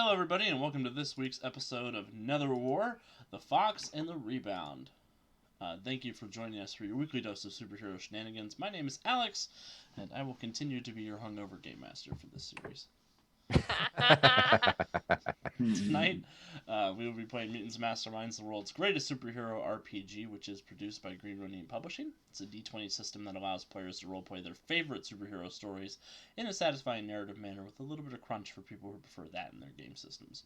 Hello, everybody, and welcome to this week's episode of Netherwar, The Fox and the Rebound. Thank you for joining us for your weekly dose of superhero shenanigans. My name is Alex, and I will continue to be your hungover game master for this series. Tonight, we will be playing Mutants, Masterminds, the world's greatest superhero RPG, which is produced by Green Ronin Publishing. It's a D20 system that allows players to roleplay their favorite superhero stories in a satisfying narrative manner with a little bit of crunch for people who prefer that in their game systems.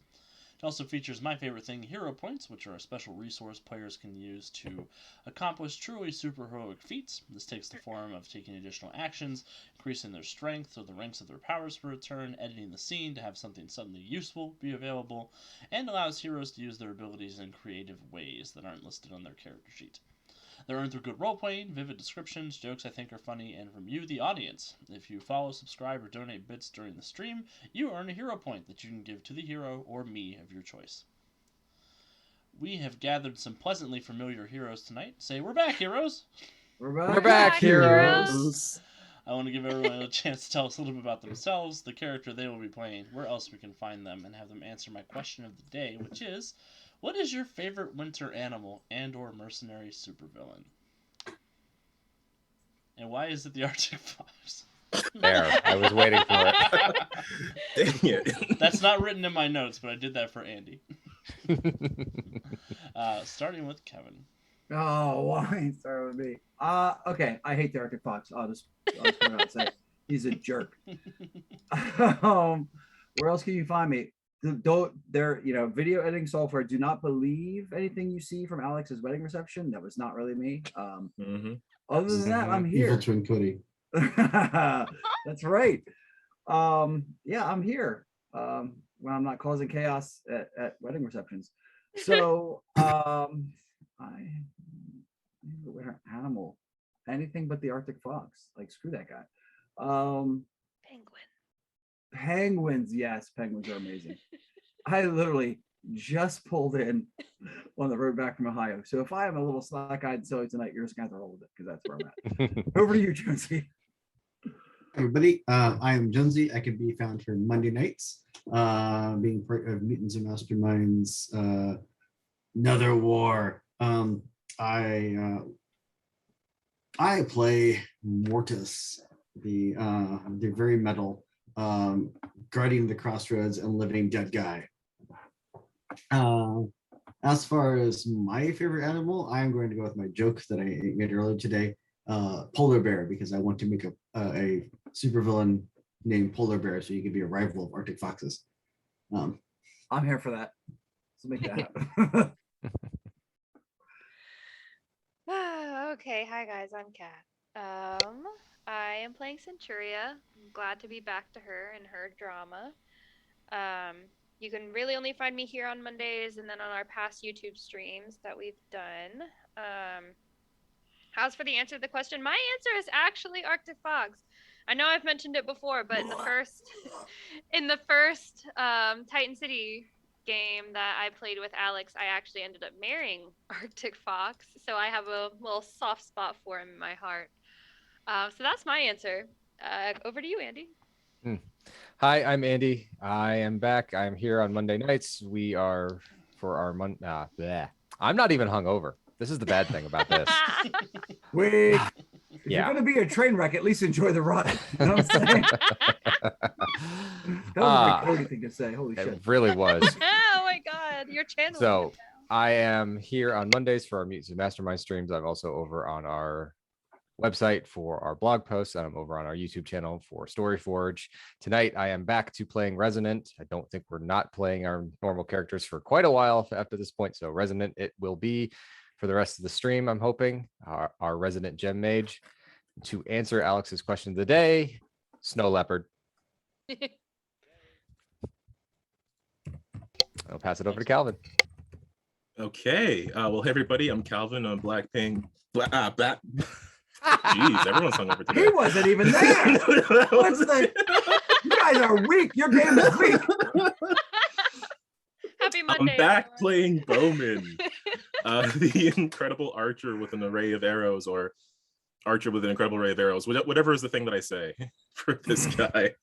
It also features my favorite thing, hero points, which are a special resource players can use to accomplish truly superheroic feats. This takes the form of taking additional actions, increasing their strength or the ranks of their powers for a turn, editing the scene to have something suddenly useful be available, and allows heroes to use their abilities in creative ways that aren't listed on their character sheet. They're earned through good role-playing, vivid descriptions, jokes I think are funny, and from you, the audience. If you follow, subscribe, or donate bits during the stream, you earn a hero point that you can give to the hero or me of your choice. We have gathered some pleasantly familiar heroes tonight. Say, we're back, heroes! We're back, heroes! I want to give everyone a chance to tell us a little bit about themselves, the character they will be playing, where else we can find them, and have them answer my question of the day, which is, what is your favorite winter animal and or mercenary supervillain? And why is it the Arctic Fox? There, I was waiting for it. Dang it. That's not written in my notes, but I did that for Andy. Starting with Kevin. Oh, why start with me? Okay, I hate the Arctic Fox. I'll just come out and say it. He's a jerk. Where else can you find me? Video editing software. Do not believe anything you see from Alex's wedding reception. That was not really me. Other than that, I'm here. Evil Twin Cody. That's right. Yeah, I'm here. When I'm not causing chaos at wedding receptions. So, I wear an animal, anything but the Arctic Fox. Like, screw that guy. Penguins, yes, penguins are amazing. I literally just pulled in on the road back from Ohio. So if I am a little slack-eyed and silly tonight, you're just gonna have to roll with it because that's where I'm at. Over to you, Jonesy. Everybody, I am Jonesy. I can be found here Monday nights, being part of Mutants and Masterminds, Netherwar. I play Mortis, the very metal, guarding the crossroads and living dead guy. As far as my favorite animal, I'm going to go with my joke that I made earlier today, polar bear, because I want to make a supervillain named Polar Bear so you can be a rival of Arctic Foxes. I'm here for that. So make that happen. Okay, hi guys, I'm Kat. I am playing Centuria. I'm glad to be back to her and her drama. You can really only find me here on Mondays and then on our past YouTube streams that we've done. As for the answer to the question, my answer is actually Arctic Fox. I know I've mentioned it before, but in the first Titan City game that I played with Alex, I actually ended up marrying Arctic Fox, so I have a little soft spot for him in my heart. So that's my answer. Over to you, Andy. Hi, I'm Andy. I am back. I'm here on Monday nights. We are for our I'm not even hungover. This is the bad thing about this. Wait. If you're going to be a train wreck, at least enjoy the ride. You know what I'm saying? That was a Cody thing to say. Holy shit. It really was. Oh my God, your channel. So I am here on Mondays for our Mutants and Mastermind streams. I'm also over on our website for our blog posts, and I'm over on our YouTube channel for StoryForge. Tonight, I am back to playing Resonant. I don't think we're not playing our normal characters for quite a while after this point, so Resonant it will be for the rest of the stream, I'm hoping. Our Resident Gem Mage. To answer Alex's question of the day, Snow Leopard. I'll pass it over to Calvin. Okay. Well, hey, everybody. I'm Calvin. I'm Blackpink. Jeez, everyone's hungover today. He wasn't even there. You guys are weak. Your game is weak. Happy Monday. I'm back playing Bowman, the incredible archer with an array of arrows, or archer with an incredible array of arrows, whatever is the thing that I say for this guy.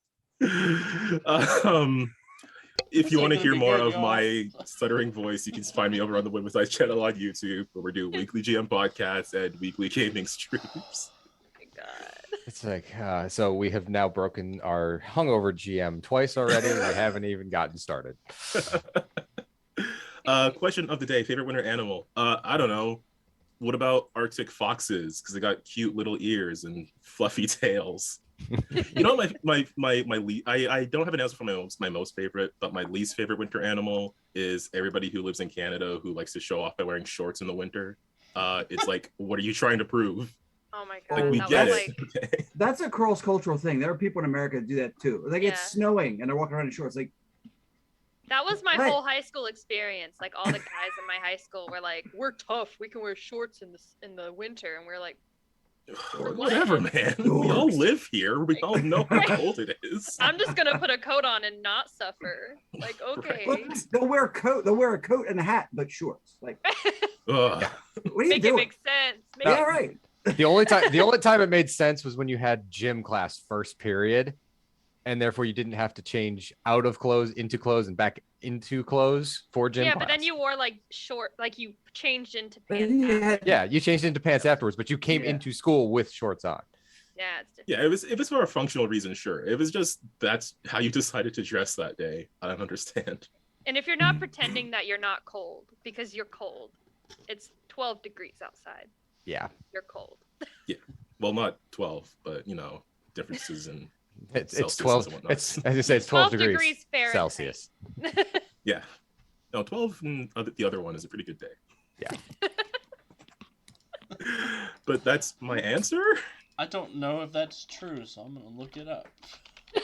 If This you ain't want to gonna hear be more good, of y'all. my stuttering voice, you can find me over on the Win With Ice channel on YouTube, where we do weekly GM podcasts and weekly gaming streams. My God. It's like, so we have now broken our hungover GM twice already. We haven't even gotten started. Question of the day: favorite winter animal? I don't know. What about Arctic foxes? Because they got cute little ears and fluffy tails. You know, I don't have an answer for my most favorite, but my least favorite winter animal is everybody who lives in Canada who likes to show off by wearing shorts in the winter. It's like, what are you trying to prove? Oh my Like, God. we That get was it. like, Okay. That's a cross-cultural thing. There are people in America that do that too. Like it's Yeah. snowing and they're walking around in shorts. Like, that was my Right. whole high school experience. Like all the guys in my high school were like, "We're tough. We can wear shorts in the winter," and we're like, Whatever, man. We all live here. We all know how Right. cold it is. "I'm just gonna put a coat on and not suffer." Like, okay. they'll wear a coat. They'll wear a coat and a hat, but shorts. Like, Ugh. what are you Make it doing? make sense. Make Yeah, it- right. The only time it made sense was when you had gym class first period, and therefore you didn't have to change out of clothes into clothes and back into clothes for gym Yeah, class. but then you wore like short, like you changed into But pants. you had- after. Yeah, you changed into pants afterwards, but you came Yeah. into school with shorts on. Yeah, it's different. Yeah, if it's for a functional reason, sure. If it's just that's how you decided to dress that day, I don't understand. And if you're not pretending that you're not cold because you're cold, it's 12 degrees outside. Yeah, You're cold. Well, not 12, but you know, differences in it's Celsius 12. and whatnot. It's as you say, it's 12 degrees Fahrenheit. Celsius. Yeah. No, 12 and the other one is a pretty good day. Yeah. But that's my answer. I don't know if that's true, so I'm gonna look it up.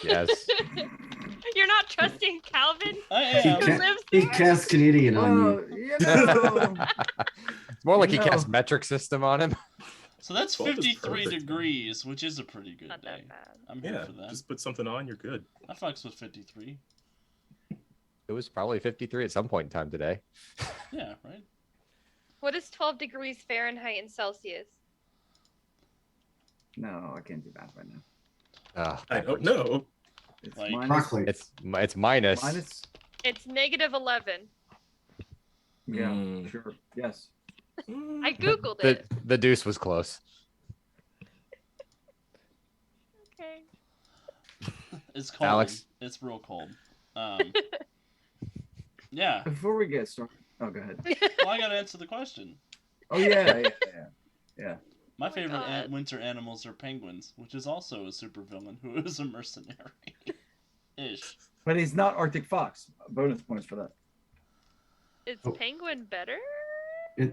Yes. You're not trusting Calvin? I He, am. Who ca- lives he there? cast Canadian on Well, you. you know, It's more like he No. cast metric system on him. So that's 12 is 53 perfect. degrees, which is a pretty good Not day. that bad. I'm here Yeah, for that. just put something on, you're good. I fucks with 53. It was probably 53 at some point in time today. Yeah, right? What is 12 degrees Fahrenheit in Celsius? no, I can't do math right now. I don't know. It's Like- minus, Broccoli. It's minus. minus. It's negative 11. Yeah, Mm. sure. Yes. I googled The, it. the deuce was close. Okay. It's cold. Alex? It's real cold. Yeah. Before we get started, oh, go ahead. Well, I gotta answer the question. Oh yeah. My my favorite God. winter animals are penguins, which is also a supervillain who is a mercenary. Ish. But he's not Arctic Fox. Bonus points for that. Is Oh. penguin better?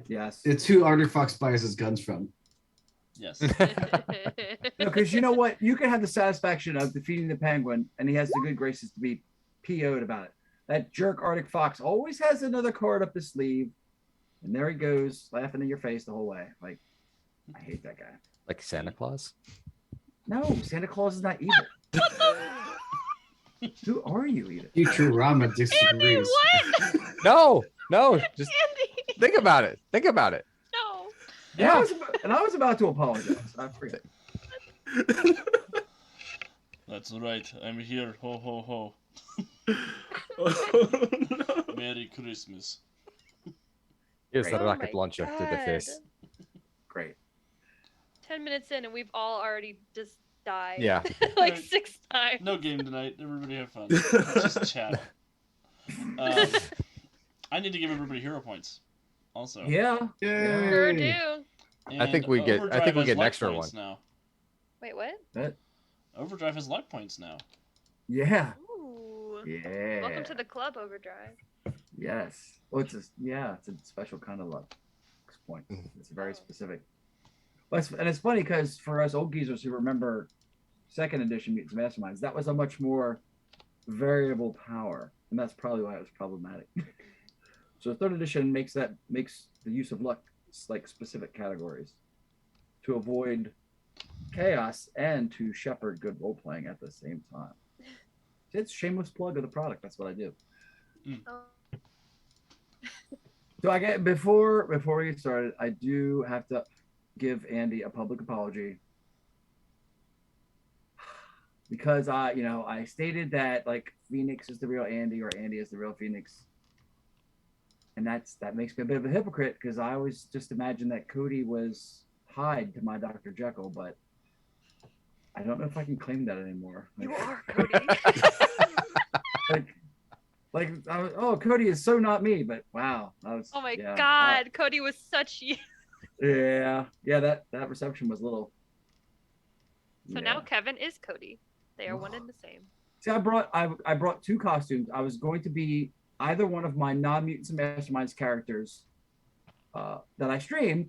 Yes. It's who Arctic Fox buys his guns from. Yes. Because you know what? You can have the satisfaction of defeating the penguin, and he has the good graces to be PO'd about it. That jerk Arctic Fox always has another card up his sleeve, and there he goes, laughing in your face the whole way. Like, I hate that guy. Like Santa Claus. No, Santa Claus is not evil. Who are you, Edith? Futurama Andy, disagrees. what? No, just Andy, think about it. Think about it. no. And I was about to apologize. I forget. That's right. I'm here. Ho ho ho. Oh, no. Merry Christmas. Here's the Oh rocket my launcher to the God. face. Great. 10 minutes in, and we've all already just died. Yeah. like Right. 6 times. No game tonight. Everybody have fun. Just chat. I need to give everybody hero points. Also. Yeah. Yay. Sure do. I think we get- I think we Overdrive get an has luck extra points now. Wait, what? Overdrive has luck points now. Yeah. Ooh. Yeah. Welcome to the club, Overdrive. Yes. Well, it's a special kind of luck point. It's very specific. But and it's funny because for us old geezers who remember second edition Mutants Masterminds, that was a much more variable power, and that's probably why it was problematic. So third edition makes the use of luck like specific categories to avoid chaos and to shepherd good role playing at the same time. It's shameless plug of the product. That's what I do. Oh. So I get before we get started, I do have to give Andy a public apology because I stated that like Phoenix is the real Andy or Andy is the real Phoenix, and that makes me a bit of a hypocrite because I always just imagined that Cody was Hyde to my Dr. Jekyll, but I don't know if I can claim that anymore. You Like, are Cody. oh, Cody is so not me, but wow, that was Oh my yeah, God, Cody was such you. yeah, that reception was a little. So Yeah. now Kevin is Cody. They are one and the same. See, I brought two costumes. I was going to be either one of my non-mutants and masterminds characters that I streamed,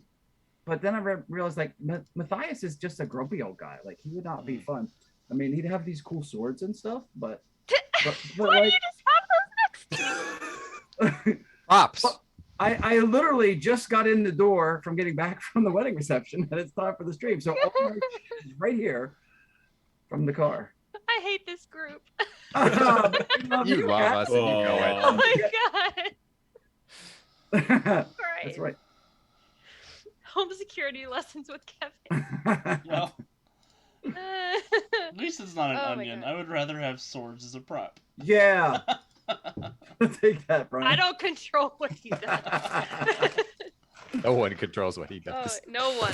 but then I realized like Matthias is just a grumpy old guy. Like he would not be fun. I mean, he'd have these cool swords and stuff, but Why like, do you just have those next to you? Props. I literally just got in the door from getting back from the wedding reception, and it's time for the stream. So all my shit is right here from the car. I hate this group. You love us and you know it. Oh my God. That's right. Home security lessons with Kevin. Well, at least it's not an Oh my onion. God. I would rather have swords as a prop. Yeah. Take that, Brian. I don't control what he does. No one controls what he Oh, does. no one.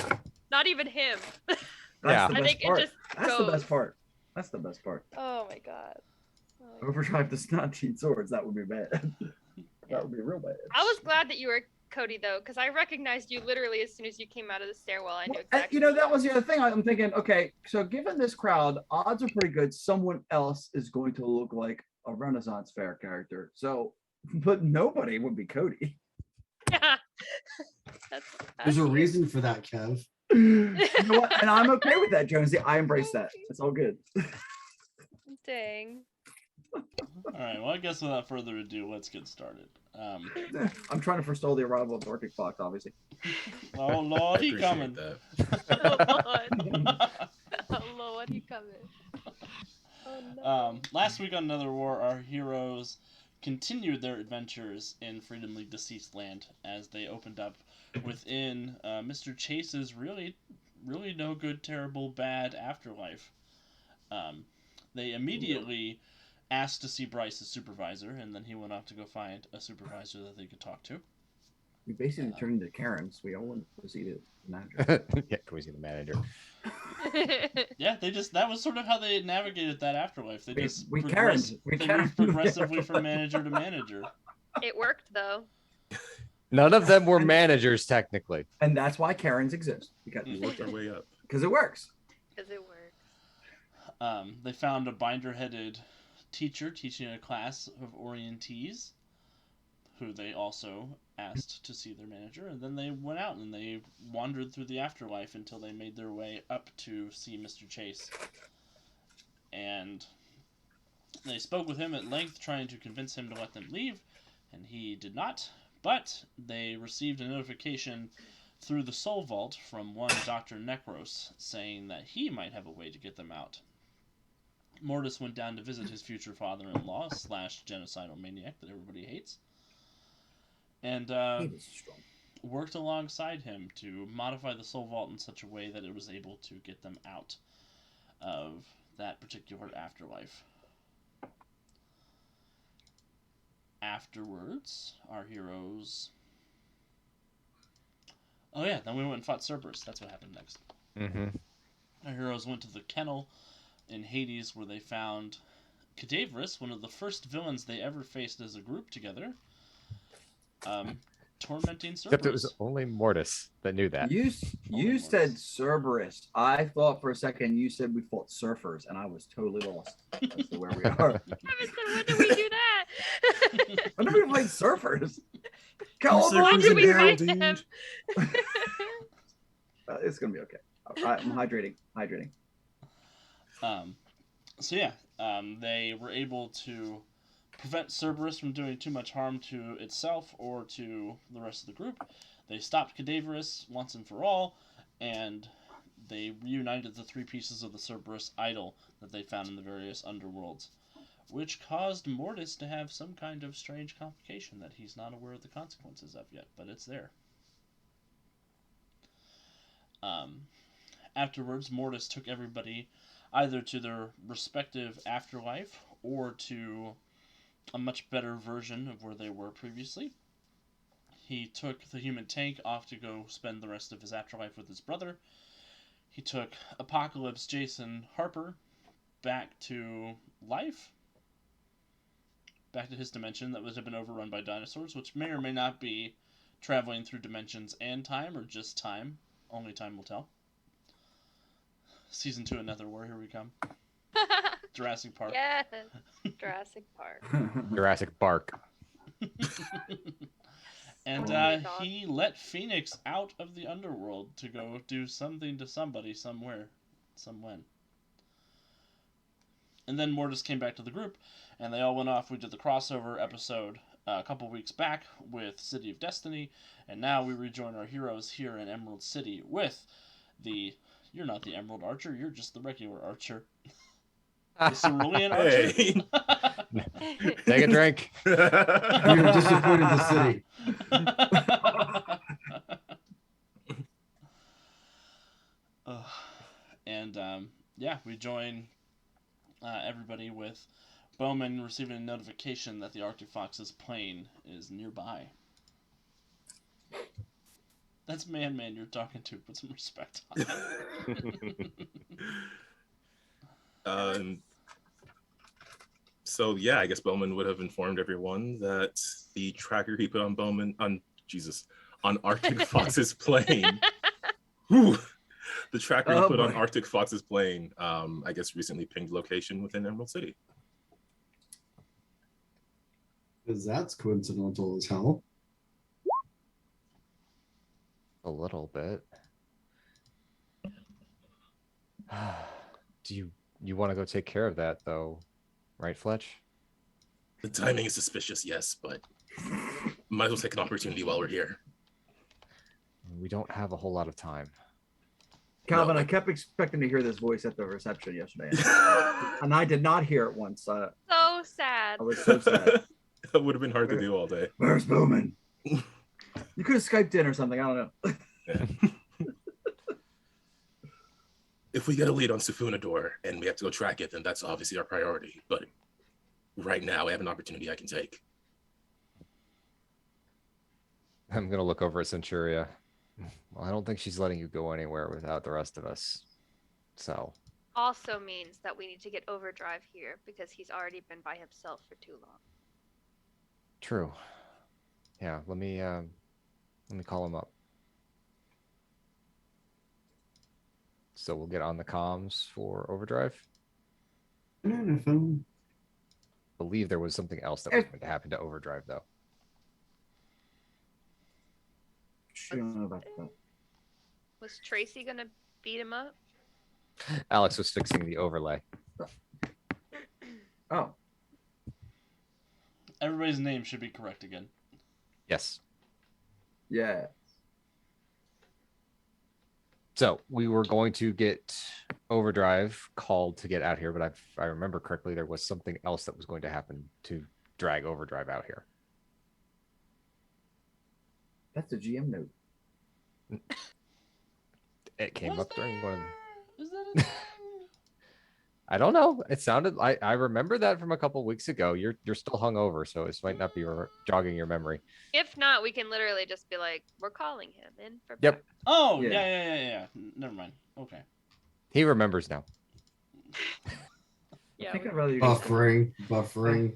Not even him. That's Yeah. the I best think part. it just That's goes. the best part. That's the best part. Oh my God. Oh my God. Overdrive does not cheat swords. That would be bad. That would be real bad. I was glad that you were Cody though, because I recognized you literally as soon as you came out of the stairwell. I knew Well, exactly. that was the other thing. I'm thinking, okay, so given this crowd, odds are pretty good someone else is going to look like a Renaissance fair character. So, but nobody would be Cody. Yeah. There's a reason for that, Kev. You know what? And I'm okay with that, Jonesy. I embrace that. It's all good. Dang. All right. Well, I guess without further ado, let's get started. I'm trying to forestall the arrival of the Arctic Fox, obviously. Oh I Lord, he appreciate coming. that. Oh Lord. Oh Lord, he coming. Oh no. Last week on Netherwar, our heroes continued their adventures in Freedom League Deceased Land as they opened up within Mr. Chase's really no good, terrible, bad afterlife. They immediately asked to see Bryce as supervisor, and then he went off to go find a supervisor that they could talk to. We basically turned into Karens. We all went to see the manager. Yeah, can we see the manager? Yeah, that was sort of how they navigated that afterlife. They We Karens. We they Karens. moved progressively from manager to manager. It worked though. None of them were managers, technically. And that's why Karens exist. Because We worked our way up. it works. Because it works. They found a binder-headed teacher teaching a class of orientees, who they also asked to see their manager, and then they went out and they wandered through the afterlife until they made their way up to see Mr. Chase. And they spoke with him at length, trying to convince him to let them leave, and he did not. But they received a notification through the Soul Vault from one Dr. Necros, saying that he might have a way to get them out. Mortis went down to visit his future father-in-law / genocidal maniac that everybody hates, and He was strong. worked alongside him to modify the Soul Vault in such a way that it was able to get them out of that particular afterlife. Afterwards, our heroes... Oh yeah, then we went and fought Cerberus. That's what happened next. Mm-hmm. Our heroes went to the kennel in Hades, where they found Cadaverous, one of the first villains they ever faced as a group together, tormenting Cerberus. Except it was only Mortis that knew that. You Only said Mortis. Cerberus. I thought for a second you said we fought surfers, and I was totally lost as to where we are. Kevin said, when did we do that? When did we play surfers? When did we Surfers fight in hell, them? It's gonna be okay. I'm hydrating. So yeah, they were able to prevent Cerberus from doing too much harm to itself or to the rest of the group. They stopped Cadaverous once and for all, and they reunited the three pieces of the Cerberus idol that they found in the various underworlds, which caused Mortis to have some kind of strange complication that he's not aware of the consequences of yet, but it's there. Afterwards, Mortis took everybody either to their respective afterlife or to a much better version of where they were previously. He took the human tank off to go spend the rest of his afterlife with his brother. He took Apocalypse Jason Harper back to life, back to his dimension that would have been overrun by dinosaurs, which may or may not be traveling through dimensions and time, or just time. Only time will tell. Season 2 of Netherwar, here we come. Jurassic Park. Yes, Jurassic Park. Jurassic Bark. And Oh my God. he let Phoenix out of the underworld to go do something to somebody somewhere, somewhen. And then Mortis came back to the group, and they all went off. We did the crossover episode a couple weeks back with City of Destiny, and now we rejoin our heroes here in Emerald City with the... You're not the Emerald Archer, you're just the regular Archer. The Cerulean Archer? Hey. Take a drink. You have disappointed the city. And yeah, we join everybody with Bowman receiving a notification that the Arctic Fox's plane is nearby. That's Man you're talking to. Put some respect on it. So yeah, I guess Bowman would have informed everyone that the tracker he put on Arctic Fox's plane. Whew, the tracker he put on Arctic Fox's plane, I guess recently pinged location within Emerald City. Because that's coincidental as hell. A little bit. Do you want to go take care of that though, right, Fletch? The timing is suspicious, yes, but might as well take an opportunity while we're here. We don't have a whole lot of time. Calvin, No. I kept expecting to hear this voice at the reception yesterday, and I did not hear it once. So sad. I was so sad. That would have been hard to do all day. Where's Bowman? You could have Skyped in or something. I don't know. Yeah. If we get a lead on Sufunador and we have to go track it, then that's obviously our priority. But right now, I have an opportunity I can take. I'm gonna look over at Centuria. Well, I don't think she's letting you go anywhere without the rest of us. So Also means that we need to get Overdrive here because he's already been by himself for too long. true. Yeah, let me call him up. So we'll get on the comms for Overdrive. On the phone. Believe there was something else that was going to happen to Overdrive though. I don't know about that. Was Tracy gonna beat him up? Alex was fixing the overlay. Oh, Everybody's name should be correct again. Yes. yeah. So we were going to get Overdrive called to get out here, but if I remember correctly, there was something else that was going to happen to drag Overdrive out here. That's a GM note. It came Was up during one of the... Is that a thing? I don't know. It sounded I remember that from a couple weeks ago. You're still hungover, so this might not be jogging your memory. If not, we can literally just be like, we're calling him in for Yep. backup. Oh, Yeah. yeah. Never mind. Okay. He remembers now. I Yeah, think we- I'd rather you Buffering.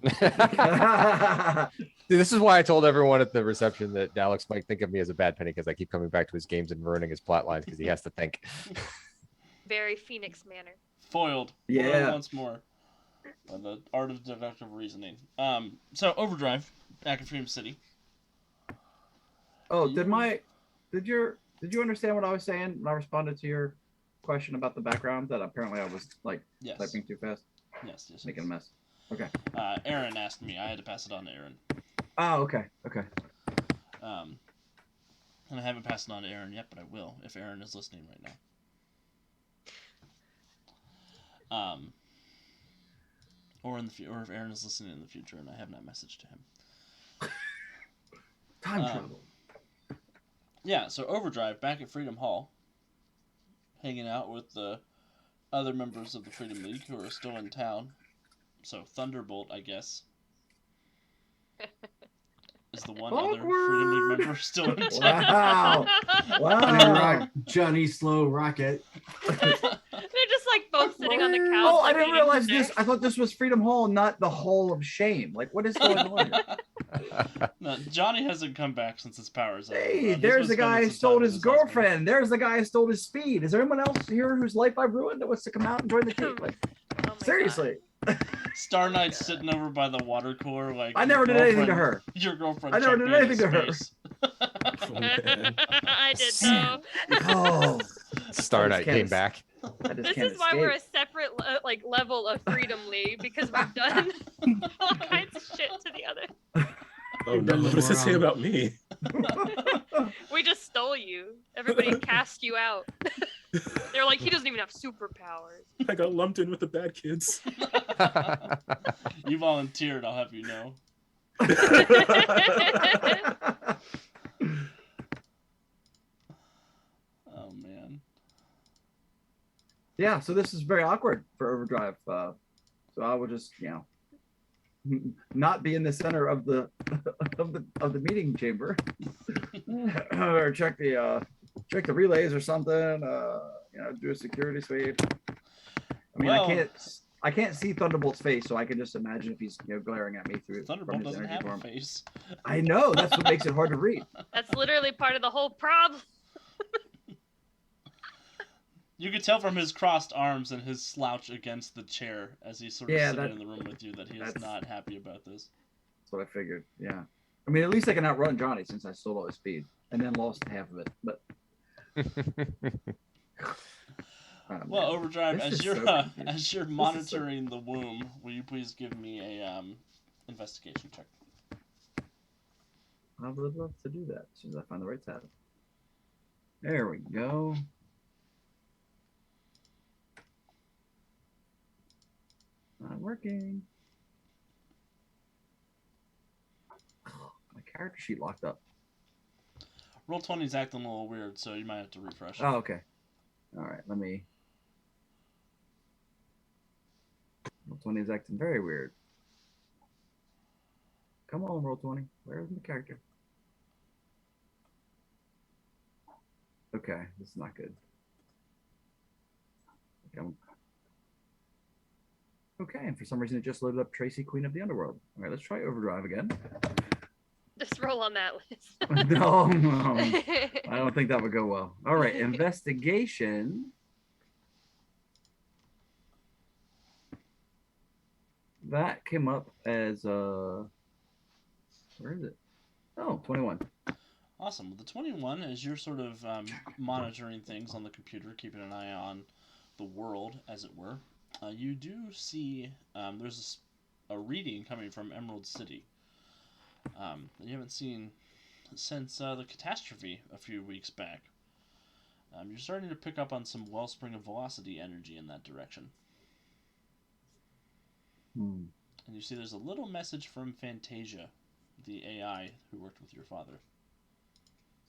See, this is why I told everyone at the reception that Alex might think of me as a bad penny because I keep coming back to his games and ruining his plot lines because he has to think. very Phoenix manner. Foiled. Yeah. Foiled once more. By the art of deductive reasoning. So Overdrive, back in Freedom City. Oh, did you understand what I was saying when I responded to your question about the background? That apparently I was like Yes. typing too fast, Yes. making a mess. Okay. Aaron asked me. I had to pass it on to Aaron. Oh, okay. And I haven't passed it on to Aaron yet, but I will if Aaron is listening right now. Or if Aaron is listening in the future and I have not messaged to him. Time travel. Yeah, so Overdrive back at Freedom Hall, hanging out with the other members of the Freedom League who are still in town. So Thunderbolt, I guess, is the one other Freedom League Awkward. member still in town. Wow. Johnny, Wow. Johnny Slow Rocket. They're just like both sitting on the couch. Oh, I like, didn't eating realize dinner. this. I thought this was Freedom Hall, not the Hall of Shame. Like, what is going on here? No, Johnny hasn't come back since his powers. Hey, He's there's been the guy spending who some stole time with his husband. girlfriend. There's the guy who stole his speed. Is there anyone else here whose life I've ruined that wants to come out and join the team? Like, Oh my seriously. Star Knight's sitting over by the water cooler, like I your never did anything to girlfriend- her. Your girlfriend. I never checked did me into anything to her. space. Oh, man. I did though. Oh, Star I just Knight can't came es- back. I just This can't is why we're a escape. separate like level of Freedom League because we've done all kinds of shit to the other. Oh no, what does it say about me? We just stole you. Everybody cast you out. They're like, he doesn't even have superpowers. I got lumped in with the bad kids. You volunteered, I'll have you know. Oh man. Yeah, so this is very awkward for Overdrive. So I will just, not be in the center of the of the meeting chamber, or check the relays or something. Do a security sweep. I mean, Well- I can't see Thunderbolt's face, so I can just imagine if he's glaring at me through from Thunderbolt his doesn't energy have a form. face. I know that's what makes it hard to read. That's literally part of the whole problem. You could tell from his crossed arms and his slouch against the chair as he's sort of Yeah, sitting that- in the room with you that he is that's- not happy about this. That's what I figured. Yeah. I mean, at least I can outrun Johnny since I stole all his speed and then lost half of it. But Well, Overdrive, This as is you're so confusing. as you're This is so- monitoring the womb, will you please give me a investigation check? I would love to do that as soon as I find the right tab. There we go. Not working. My character sheet locked up. Roll 20 is acting a little weird, so you might have to refresh. Oh, okay. All right, let me. Roll 20 is acting very weird. Come on, roll 20. Where's my character? Okay, this is not good. Okay, and for some reason it just loaded up Tracy, Queen of the Underworld. All right, let's try Overdrive again. Just roll on that list. No, I don't think that would go well. All right, investigation. That came up as where is it? Oh, 21. Awesome. Well, the 21, as you're sort of monitoring things on the computer, keeping an eye on the world, as it were, you do see there's a reading coming from Emerald City that you haven't seen since the catastrophe a few weeks back. You're starting to pick up on some wellspring of velocity energy in that direction. And you see there's a little message from Fantasia, the AI who worked with your father.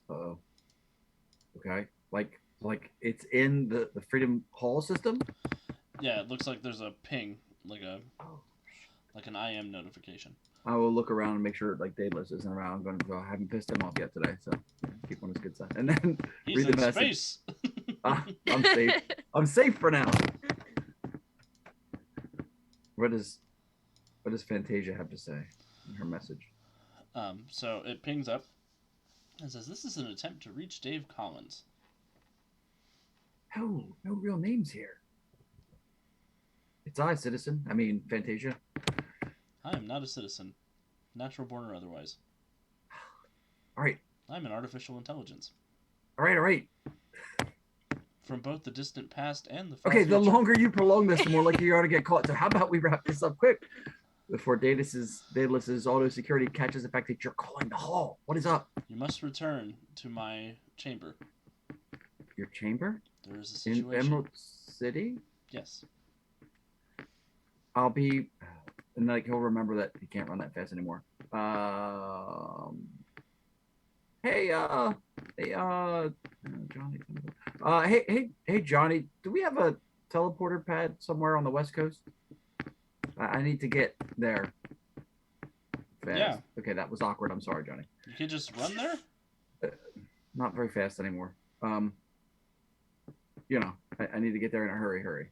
Oh. Okay. Like it's in the Freedom Hall system? Yeah, it looks like there's a ping, like an IM notification. I will look around and make sure like Daedalus isn't around. I'm going to go. I haven't pissed him off yet today, so keep on his good side. And then He's read the in message. space. I'm safe. I'm safe for now. What does Fantasia have to say in her message? So it pings up and says, "This is an attempt to reach Dave Collins." No real names here. It's I, citizen. I mean, Fantasia. I am not a citizen, natural born or otherwise. All right. I'm an artificial intelligence All right. from both the distant past and the far Okay, the future. longer you prolong this, the more likely you are to get caught. So how about we wrap this up quick before Daedalus' auto security catches the fact that you're calling the hall. What is up? You must return to my chamber. Your chamber? There is a In situation. Emerald City? Yes. I'll be, and like he'll remember that he can't run that fast anymore. Hey, Johnny. Hey, Johnny. Do we have teleporter pad somewhere on the West Coast? I need to get there fast. Yeah. Okay, that was awkward. I'm sorry, Johnny. You could just run there. Not very fast anymore. You know, I need to get there in a hurry.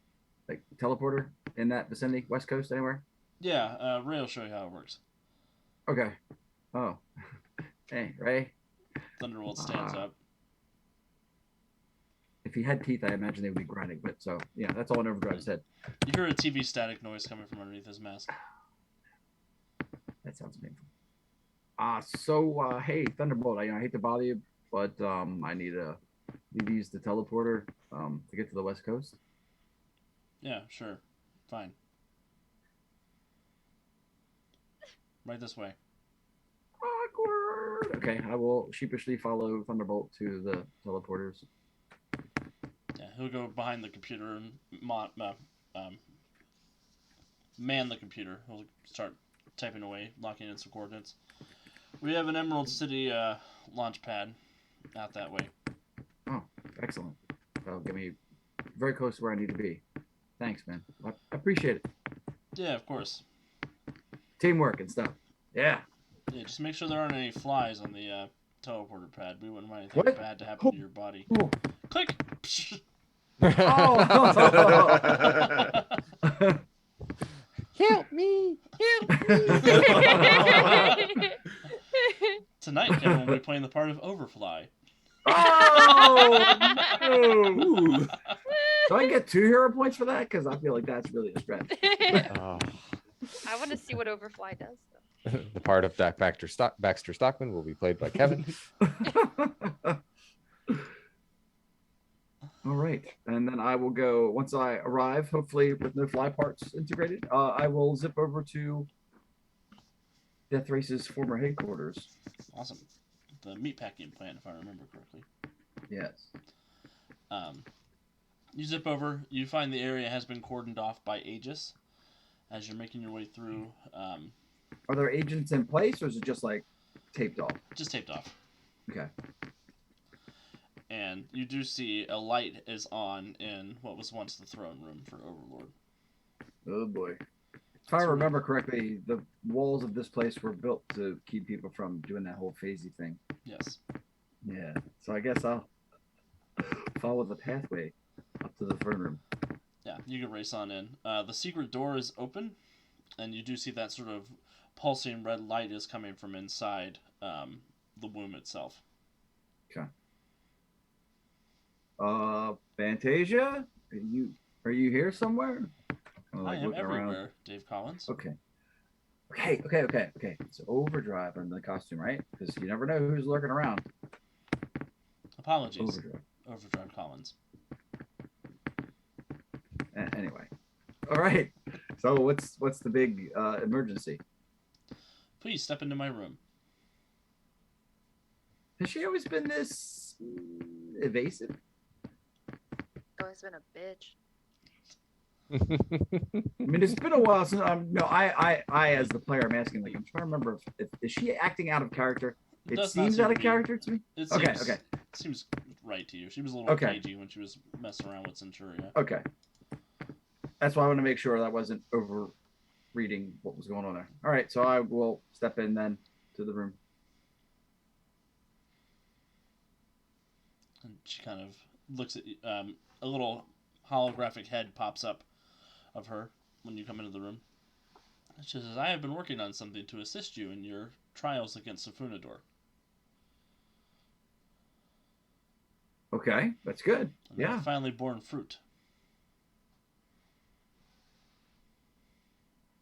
Like teleporter in that vicinity, West Coast, anywhere? Yeah, Ray will show you how it works. Okay. Oh. Hey, Ray. Thunderbolt stands up. If he had teeth, I imagine they would be grinding. But so, yeah, that's all in Overdrive's head. You hear a TV static noise coming from underneath his mask. That sounds painful. Hey, Thunderbolt, I hate to bother you, but I need to use the teleporter to get to the West Coast. Yeah, sure. Fine. Right this way. Awkward. Okay, I will sheepishly follow Thunderbolt to the teleporters. Yeah, he'll go behind the computer and man the computer. He'll start typing away, locking in some coordinates. We have an Emerald City launch pad out that way. Oh, excellent. That'll get me very close to where I need to be. Thanks, man. I appreciate it. Yeah, of course. Teamwork and stuff. Yeah. Yeah, just make sure there aren't any flies on the teleporter pad. We wouldn't want anything What? bad to happen to your body. Oh. Click! Oh. Help me! Tonight, Kevin will be playing the part of Overfly. Oh, no. Ooh. Do I get 2 hero points for that? Because I feel like that's really a stretch. Oh. I want to see what Overfly does. Though. The part of Baxter Stockman will be played by Kevin. All right, and then I will go once I arrive, hopefully with no fly parts integrated. I will zip over to Death Race's former headquarters. Awesome. The meatpacking plant, if I remember correctly. Yes. You zip over. You find the area has been cordoned off by Aegis. As you're making your way through, Are there agents in place, or is it just like taped off? just taped off. Okay. And you do see a light is on in what was once the throne room for Overlord. Oh boy. If I remember correctly, the walls of this place were built to keep people from doing that whole phasey thing. Yes. Yeah. So I guess I'll follow the pathway up to the throne room. Yeah, you can race on in. The secret door is open, and you do see that sort of pulsing red light is coming from inside the womb itself. Okay. Fantasia, are you here somewhere? Kinda I am looking everywhere, around. Dave Collins. Okay. It's Overdrive on the costume, right? Because you never know who's lurking around. Apologies, Overdrive. Overdrive Collins. Anyway. All right. So what's the big emergency? Please step into my room. Has she always been this evasive? Always been a bitch. I mean, it's been a while since I as the player, I'm asking, like, I'm trying to remember if is she acting out of character? It does not seems seem out to of be. character to me. It Okay, seems, okay. Seems right to you. She was a little Okay. cagey when she was messing around with Centuria. Okay. That's why I want to make sure that wasn't over reading what was going on there. All right, so I will step in then to the room. And she kind of looks at you. A little holographic head pops up of her when you come into the room. She says, I have been working on something to assist you in your trials against Safunador. Okay, that's good. And Yeah. I've finally borne fruit.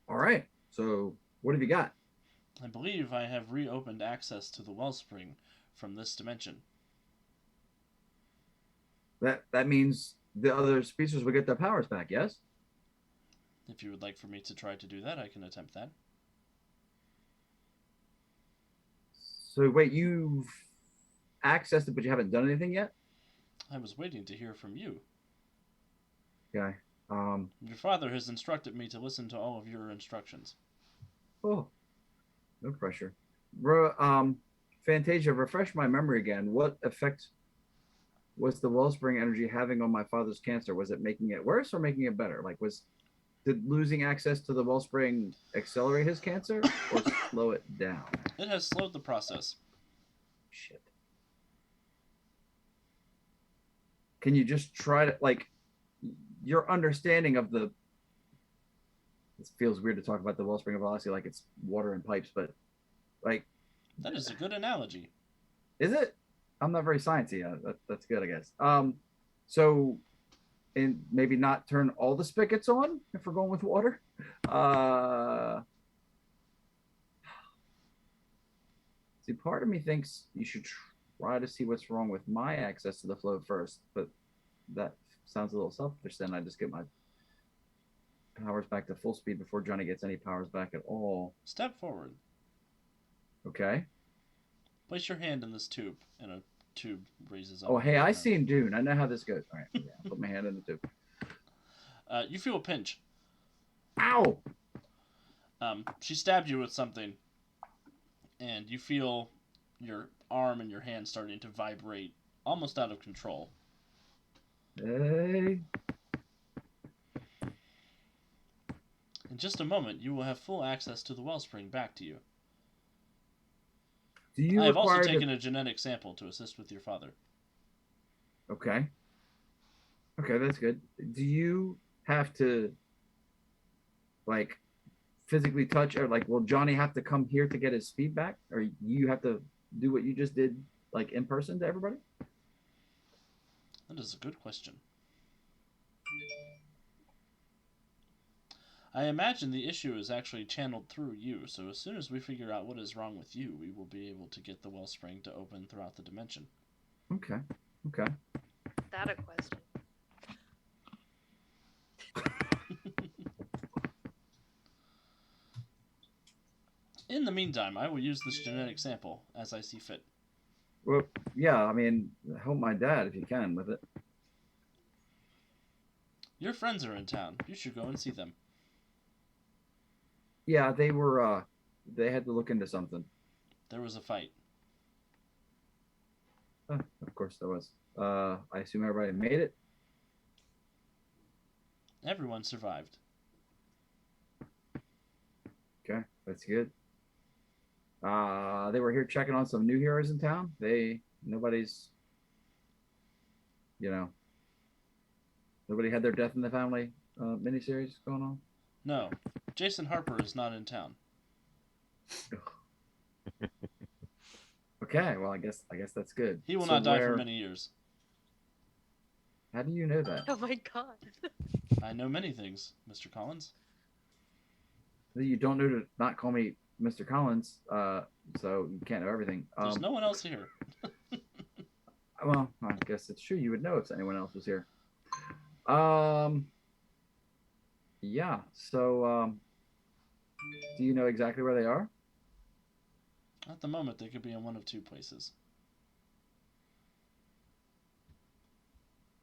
All right. So what have you got? I believe I have reopened access to the wellspring from this dimension. That means the other species will get their powers back, yes? If you would like for me to try to do that, I can attempt that. So wait, you've accessed it, but you haven't done anything yet? I was waiting to hear from you. Okay. Your father has instructed me to listen to all of your instructions. Oh, no pressure. Fantasia, refresh my memory again. What effect was the wellspring energy having on my father's cancer? Was it making it worse or making it better? Like, did losing access to the wellspring accelerate his cancer or slow it down? It has slowed the process. Shit. Can you just try to, like, your understanding of the, it feels weird to talk about the wellspring of velocity like it's water and pipes, but like, That is a good analogy. is it? I'm not very sciencey. That's good, I guess. So, and maybe not turn all the spigots on if we're going with water. See, part of me thinks you should try to see what's wrong with my access to the flow first, but that sounds a little selfish. Then I just get my powers back to full speed before Johnny gets any powers back at all. Step forward. Okay. Place your hand in this tube, and a tube raises up. Oh, hey, I seen Dune. I know how this goes. All right, yeah, I'll put my hand in the tube. You feel a pinch. Ow! She stabbed you with something, and you feel your arm and your hand starting to vibrate, almost out of control. Hey. In just a moment, you will have full access to the wellspring back to you. Do you I have also require taken a genetic sample to assist with your father. Okay. Okay, that's good. Do you have to, like, physically touch, or like, will Johnny have to come here to get his speed back, or you have to do what you just did, like, in person to everybody? That is a good question. I imagine the issue is actually channeled through you, so as soon as we figure out what is wrong with you, we will be able to get the wellspring to open throughout the dimension. Okay. Okay. Is that a question? In the meantime, I will use this genetic sample as I see fit. Well, yeah, I mean, help my dad if you can with it. Your friends are in town. You should go and see them. Yeah, they had to look into something. There was a fight. Of course there was. I assume everybody made it. Everyone survived. Okay, that's good. They were here checking on some new heroes in town. Nobody's, nobody had their Death in the Family miniseries going on. No, Jason Harper is not in town. Okay, well, I guess that's good. He will So not die for many years. How do you know that? Oh my god. I know many things, Mr. Collins. You don't know to not call me Mr. Collins, so you can't know everything. There's no one else here. Well, I guess it's true. You would know if anyone else was here. Yeah. So, do you know exactly where they are? At the moment, they could be in one of two places.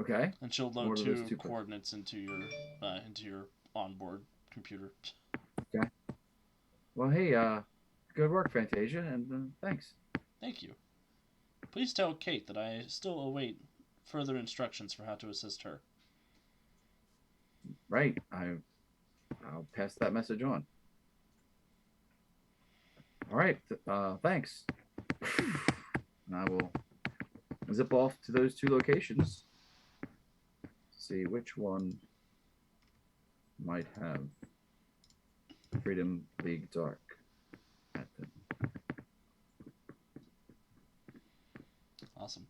Okay. And she'll load What are those two two coordinates into your onboard computer. Okay. Well, hey, good work, Fantasia, and thanks. Thank you. Please tell Kate that I still await further instructions for how to assist her. Right. I'll pass that message on. All right. Thanks. And I will zip off to those two locations. See which one might have Freedom League Dark at them. Awesome.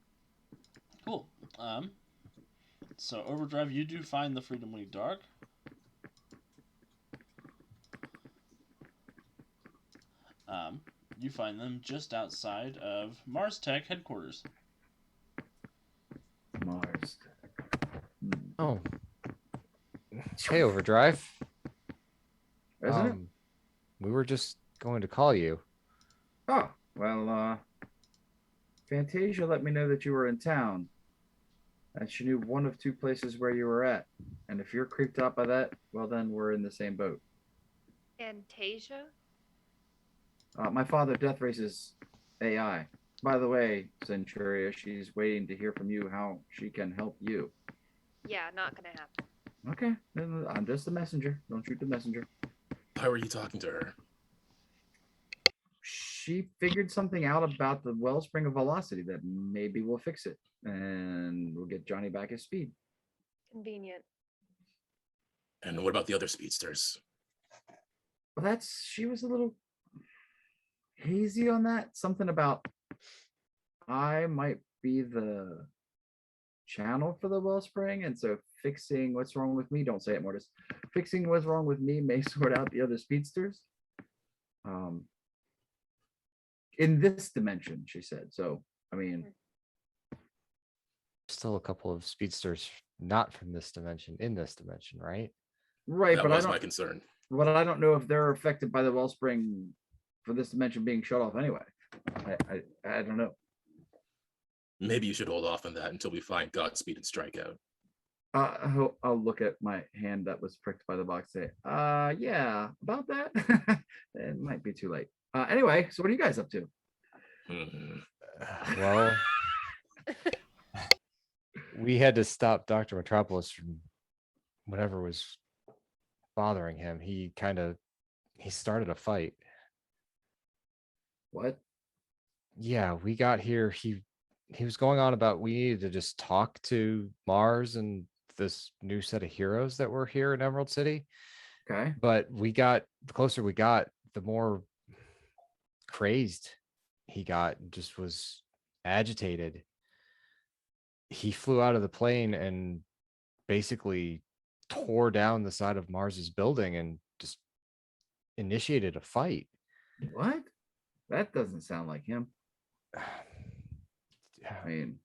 Cool. So Overdrive, you do find the Freedom League Dark. You find them just outside of Mars Tech headquarters. Mars. Oh. Hey, Overdrive. Isn't it? We were just going to call you. Oh, well, Fantasia let me know that you were in town. And she knew one of two places where you were at. And if you're creeped out by that, well, then we're in the same boat. Fantasia? My father death races AI. By the way, Centuria, she's waiting to hear from you how she can help you. Yeah, not gonna happen. Okay, then I'm just the messenger. Don't shoot the messenger. How are you talking to her? She figured something out about the wellspring of velocity that maybe we'll fix it and we'll get Johnny back his speed. Convenient. And what about the other speedsters? Well, she was a little hazy on that. Something about I might be the channel for the wellspring, and so fixing what's wrong with me, don't say it, Mortis. Fixing what's wrong with me may sort out the other speedsters. In this dimension, she said. So, I mean, Still a couple of speedsters not from this dimension in this dimension, right? right, That but was my concern. But I don't know if they're affected by the wellspring for this dimension being shut off anyway. I don't know. Maybe you should hold off on that until we find Godspeed and Strikeout. I'll look at my hand that was pricked by the box. Say, yeah, about that. It might be too late. Anyway, so what are you guys up to? Well, we had to stop Dr. Metropolis from whatever was bothering him. He started a fight. What? Yeah, we got here. He was going on about we needed to just talk to Mars and this new set of heroes that were here in Emerald City. Okay. But the closer we got, the more crazed he got, just was agitated. He flew out of the plane and basically tore down the side of Mars's building and just initiated a fight. What? That doesn't sound like him. I mean,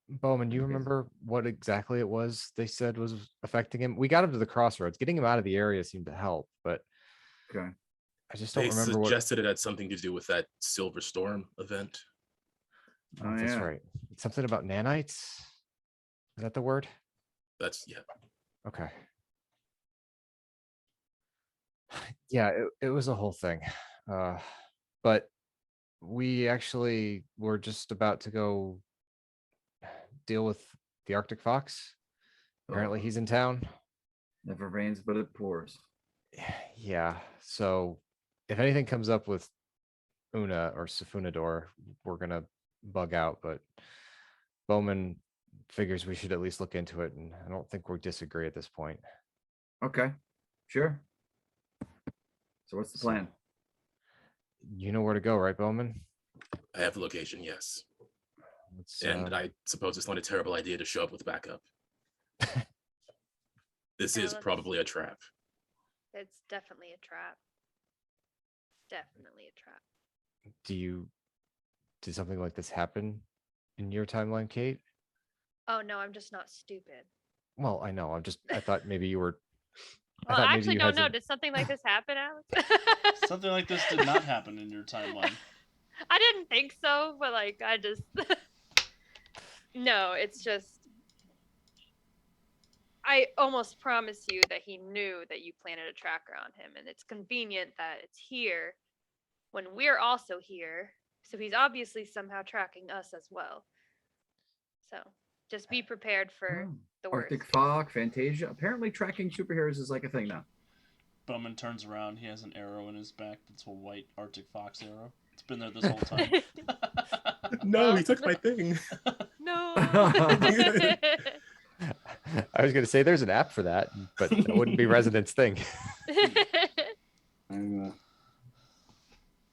Bowman, do you remember what exactly it was they said was affecting him? We got him to the crossroads. Getting him out of the area seemed to help, but okay. I just don't They remember suggested it had something to do with that Silver Storm event. Oh, that's right. Something about nanites. Is that the word? That's yeah. Okay. Yeah, it was a whole thing. But we actually were just about to go deal with the Arctic Fox. Apparently he's in town. Never rains, but it pours. Yeah. So if anything comes up with Una or Sifunador, we're gonna bug out, but Bowman figures we should at least look into it, and I don't think we disagree at this point. Okay. Sure. So what's the plan? You know where to go, right, Bowman? I have the location, yes. And I suppose it's not a terrible idea to show up with backup. This is probably a trap. It's definitely a trap. Definitely a trap. Did something like this happen in your timeline, Kate? Oh no, I'm just not stupid. Well, I know. I thought maybe you were. Well, I actually don't know. Did something like this happen, Alex? Something like this did not happen in your timeline. I didn't think so, but like I just no, it's just I almost promise you that he knew that you planted a tracker on him, and it's convenient that it's here when we're also here. So he's obviously somehow tracking us as well. So just be prepared for the worst. Arctic Fog, Fantasia. Apparently tracking superheroes is like a thing now. Bowman turns around. He has an arrow in his back. That's a white Arctic Fox arrow. It's been there this whole time. No, he took my thing. No. I was going to say there's an app for that, but it wouldn't be Resident's thing.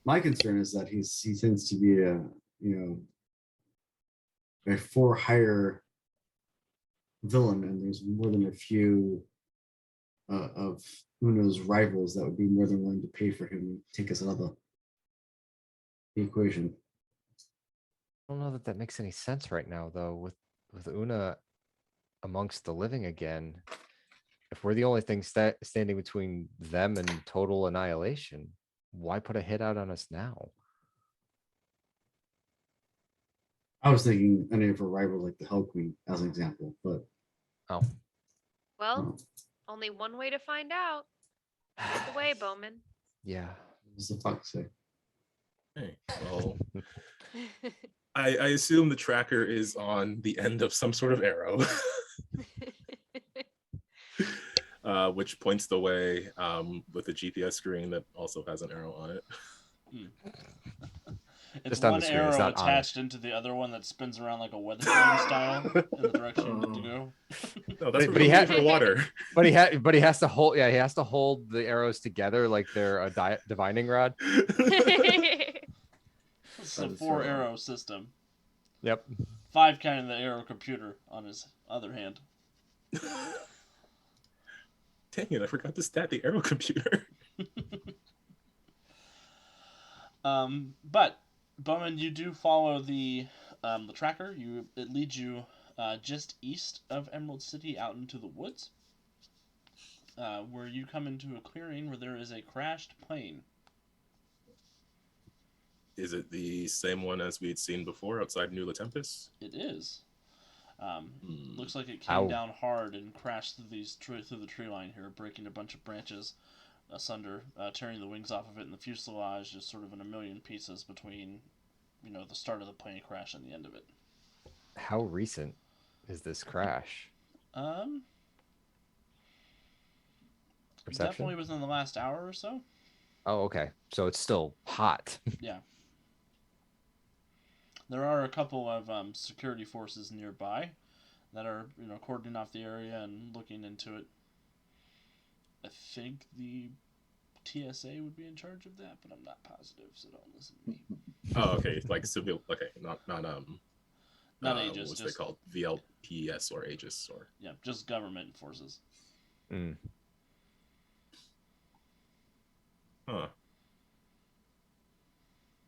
My concern is that he tends to be a for hire villain, and there's more than a few of Uno's rivals that would be more than willing to pay for him to take us out of the equation. I don't know that makes any sense right now, though, with Una amongst the living again. If we're the only thing standing between them and total annihilation, why put a hit out on us now? I was thinking any of her rivals, like the Hell Queen, as an example, but well, only one way to find out. Get the way, Bowman. Yeah. What does the fuck say? Hey, well, I assume the tracker is on the end of some sort of arrow, which points the way with a GPS screen that also has an arrow on it. It's Just on the one screen, it's arrow not on it. attached into the other one that spins around like a weather balloon style in the direction you need to go. No, that's But he had- for water. But he has to hold. Yeah, he has to hold the arrows together like they're a divining rod. It's That a is 4 so arrow system. Yep. 5 counting the arrow computer on his other hand. Dang it, I forgot to stat the arrow computer. But Bowman, you do follow the tracker. It leads you just east of Emerald City out into the woods, where you come into a clearing where there is a crashed plane. Is it the same one as we'd seen before outside New Tempest? It is. Looks like it came Ow. down hard and crashed through the tree line here, breaking a bunch of branches asunder, tearing the wings off of it, and the fuselage just sort of in a million pieces between, the start of the plane crash and the end of it. How recent is this crash? Perception? Definitely within the last hour or so. Oh, okay. So it's still hot. Yeah. There are a couple of security forces nearby that are, cordoning off the area and looking into it. I think the TSA would be in charge of that, but I'm not positive, so don't listen to me. Oh, okay, like civil. Okay, not Aegis. What's Just, they called? VLPS or Aegis or? Yeah, just government forces. Mm. Huh.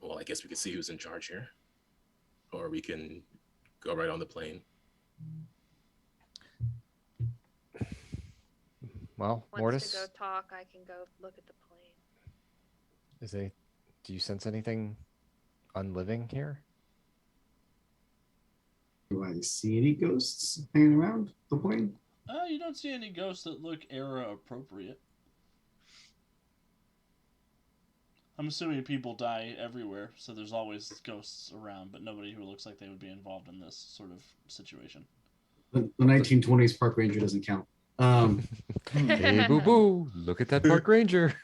Well, I guess we could see who's in charge here, or we can go right on the plane. Well, Wants Mortis, to go talk, I can go look at the plane. do you sense anything unliving here? Do I see any ghosts hanging around the plane? You don't see any ghosts that look era appropriate. I'm assuming people die everywhere, so there's always ghosts around, but nobody who looks like they would be involved in this sort of situation. The 1920s park ranger doesn't count. Hey, boo boo! Look at that park ranger.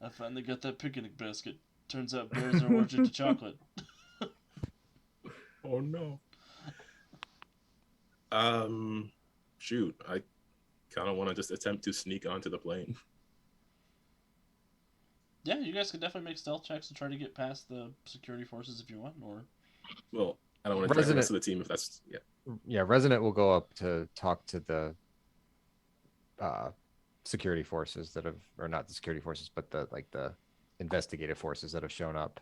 I finally got that picnic basket. Turns out bears are allergic to chocolate. Oh no. Shoot, I kind of want to just attempt to sneak onto the plane. Yeah, you guys can definitely make stealth checks to try to get past the security forces if you want, or... Well, I don't want to drag the rest of the team if that's Yeah, Resident will go up to talk to the security forces that have, or not the security forces, but the investigative forces that have shown up.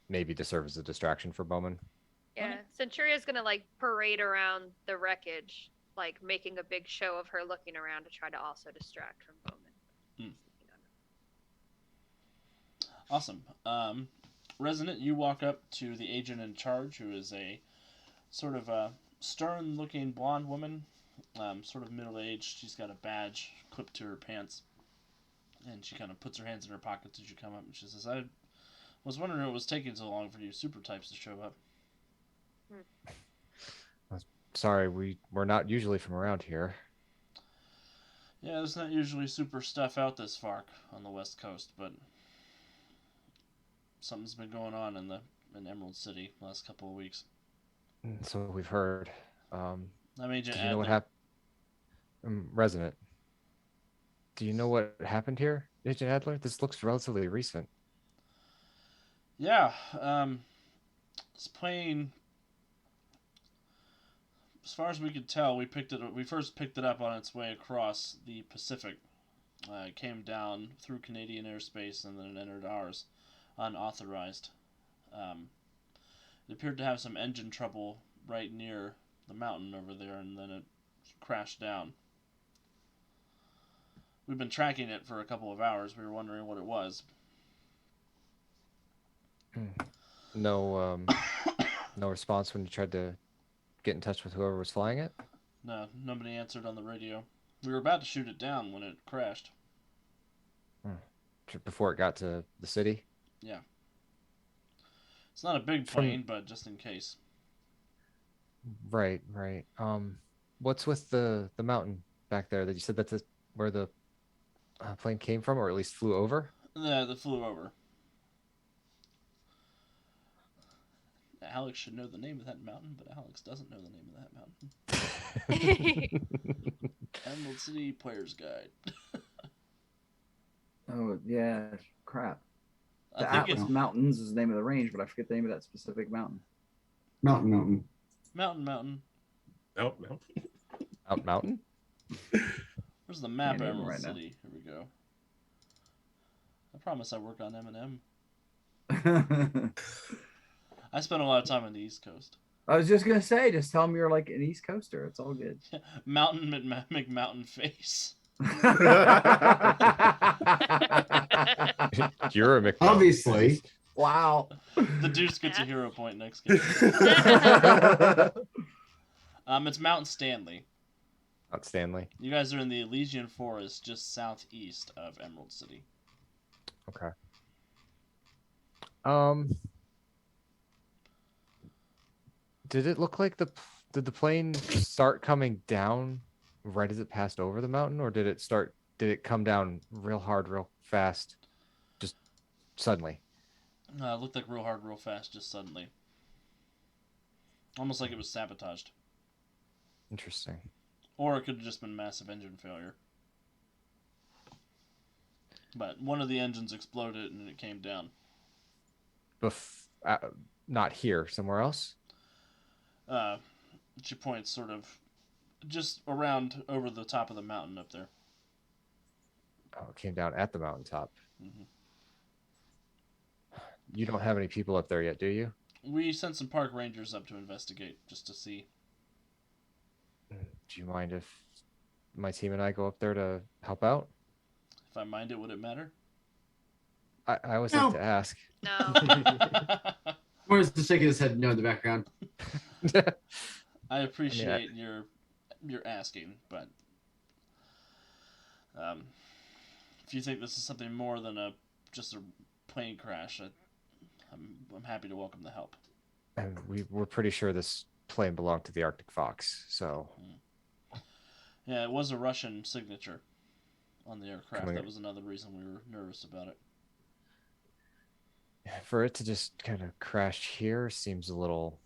Maybe to serve as a distraction for Bowman. Yeah, Centuria's gonna parade around the wreckage, making a big show of her looking around to try to also distract from Bowman. Awesome. Resident, you walk up to the agent in charge, who is a sort of a stern-looking blonde woman, sort of middle-aged. She's got a badge clipped to her pants, and she kind of puts her hands in her pockets as you come up, and she says, I was wondering what was taking so long for you super types to show up. Sorry, we're not usually from around here. Yeah, there's not usually super stuff out this far on the West Coast, but something's been going on in Emerald City the last couple of weeks. So we've heard. I'm Agent Do you know what Adler. happened? Resident. Do you know what happened here, Agent Adler? This looks relatively recent. Yeah, this plane, as far as we could tell, we first picked it up on its way across the Pacific. It came down through Canadian airspace and then it entered ours, unauthorized. It appeared to have some engine trouble right near the mountain over there, and then it crashed down. We've been tracking it for a couple of hours. We were wondering what it was. No, no response when you tried to get in touch with whoever was flying it? No, nobody answered on the radio. We were about to shoot it down when it crashed. before it got to the city. Yeah. It's not a big From- plane, but just in case. Right, right. What's with the mountain back there that you said that's where the plane came from, or at least flew over? Yeah, that flew over. Alex should know the name of that mountain, but Alex doesn't know the name of that mountain. Emerald City Player's Guide. Oh yeah, crap. I The think Atlas it's Mountains is the name of the range, but I forget the name of that specific mountain. Mountain. Mountain. No, no. Out mountain? Where's the map of Can't even Emerald right now. City? Here we go. I promise I work on M&M. I spent a lot of time on the East Coast. I was just gonna say, just tell them you're like an East Coaster. It's all good. Mountain McMountain face. You're a McMahon. Obviously. Wow. The Deuce gets a hero point next game. It's Mount Stanley. Not Stanley. You guys are in the Elysian Forest, just southeast of Emerald City. Okay. Did it look like did the plane start coming down right as it passed over the mountain, or did it come down real hard, real fast, just suddenly? It looked like real hard, real fast, just suddenly. Almost like it was sabotaged. Interesting. Or it could have just been massive engine failure. But one of the engines exploded and it came down. Not here, somewhere else? She points sort of just around over the top of the mountain up there. Oh, it came down at the mountaintop. Mm-hmm. You don't have any people up there yet, do you? We sent some park rangers up to investigate, just to see. Do you mind if my team and I go up there to help out? If I mind it, would it matter? I always No. like to ask. No. Where's the shaking his head no in the background? I appreciate your asking, but if you think this is something more than just a plane crash, I'm happy to welcome the help. And we're pretty sure this plane belonged to the Arctic Fox, so Yeah, it was a Russian signature on the aircraft. Coming- That was another reason we were nervous about it. for it to just kind of crash here seems a little,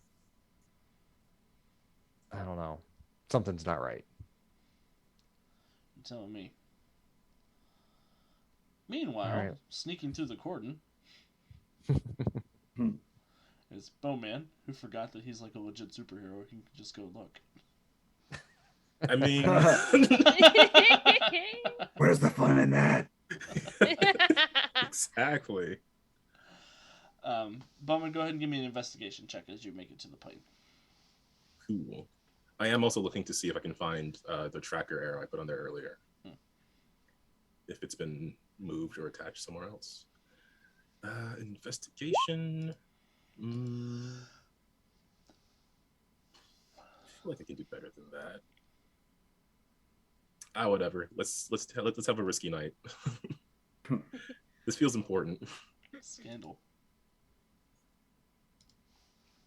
I don't know, something's not right. You're telling me. Meanwhile, All right. sneaking through the cordon is Bowman, who forgot that he's like a legit superhero. He can just go look. I mean, Where's the fun in that? exactly. Bowman, go ahead and give me an investigation check as you make it to the plane. Cool. I am also looking to see if I can find the tracker arrow I put on there earlier. If it's been moved or attached somewhere else. Investigation. I feel like I can do better than that. Whatever. Let's have a risky night. This feels important. Scandal.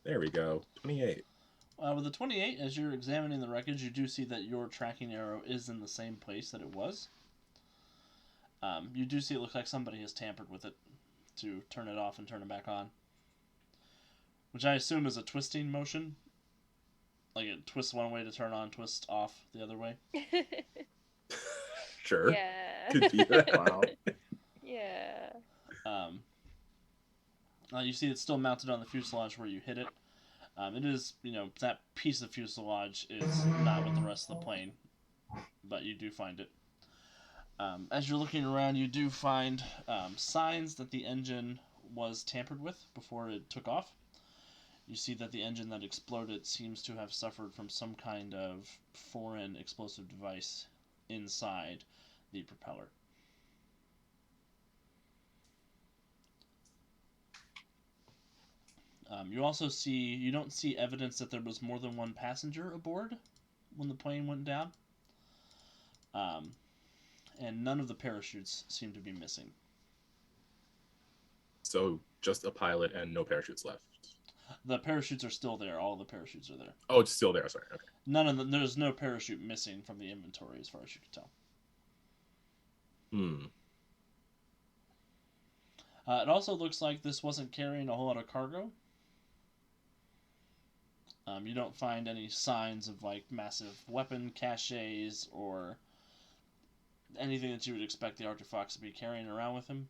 There we go. 28. With the 28, as you're examining the wreckage, you do see that your tracking arrow is in the same place that it was. You do see it looks like somebody has tampered with it to turn it off and turn it back on. Which I assume is a twisting motion. Like it twists one way to turn on, twists off the other way. Sure. Yeah. Could be that. Wow. Yeah. You see it's still mounted on the fuselage where you hit it. It is, that piece of fuselage is not with the rest of the plane, but you do find it. As you're looking around, you do find signs that the engine was tampered with before it took off. You see that the engine that exploded seems to have suffered from some kind of foreign explosive device inside the propeller. You don't see evidence that there was more than one passenger aboard when the plane went down. And none of the parachutes seem to be missing. So just a pilot and no parachutes left. The parachutes are still there. All the parachutes are there. Oh, it's still there. Sorry. Okay. None of them. There's no parachute missing from the inventory, as far as you can tell. It also looks like this wasn't carrying a whole lot of cargo. You don't find any signs of like massive weapon caches or anything that you would expect the Arctic Fox to be carrying around with him.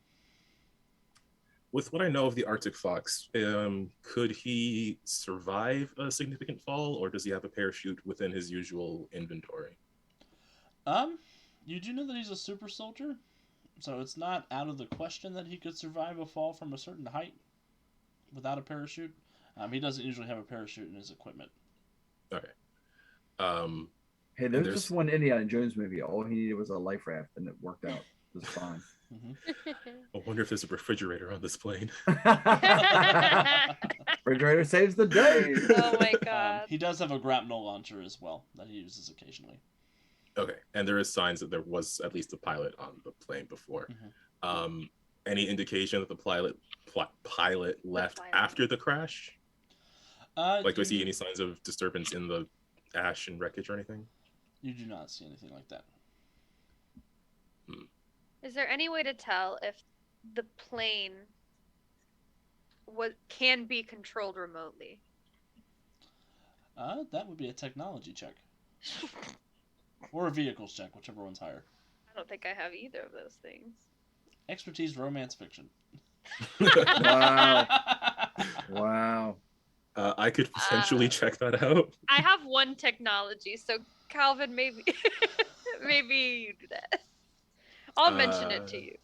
With what I know of the Arctic Fox, could he survive a significant fall, or does he have a parachute within his usual inventory? You do know that he's a super soldier, so it's not out of the question that he could survive a fall from a certain height without a parachute. He doesn't usually have a parachute in his equipment. Okay. Hey, there's just one Indiana Jones movie. All he needed was a life raft, and it worked out just fine. I wonder if there's a refrigerator on this plane. Refrigerator saves the day. Oh my god. He does have a grapnel launcher as well that he uses occasionally. Okay, and there is signs that there was at least a pilot on the plane before. Any indication that the pilot left after the crash? Like, do I see any signs of disturbance in the ash and wreckage or anything? You do not see anything like that. Is there any way to tell if the plane can be controlled remotely? That would be a technology check. Or a vehicles check, whichever one's higher. I don't think I have either of those things. Expertise, romance, fiction. Wow. Wow. I could potentially check that out. I have one technology, so Calvin, maybe maybe you do that. I'll mention it to you.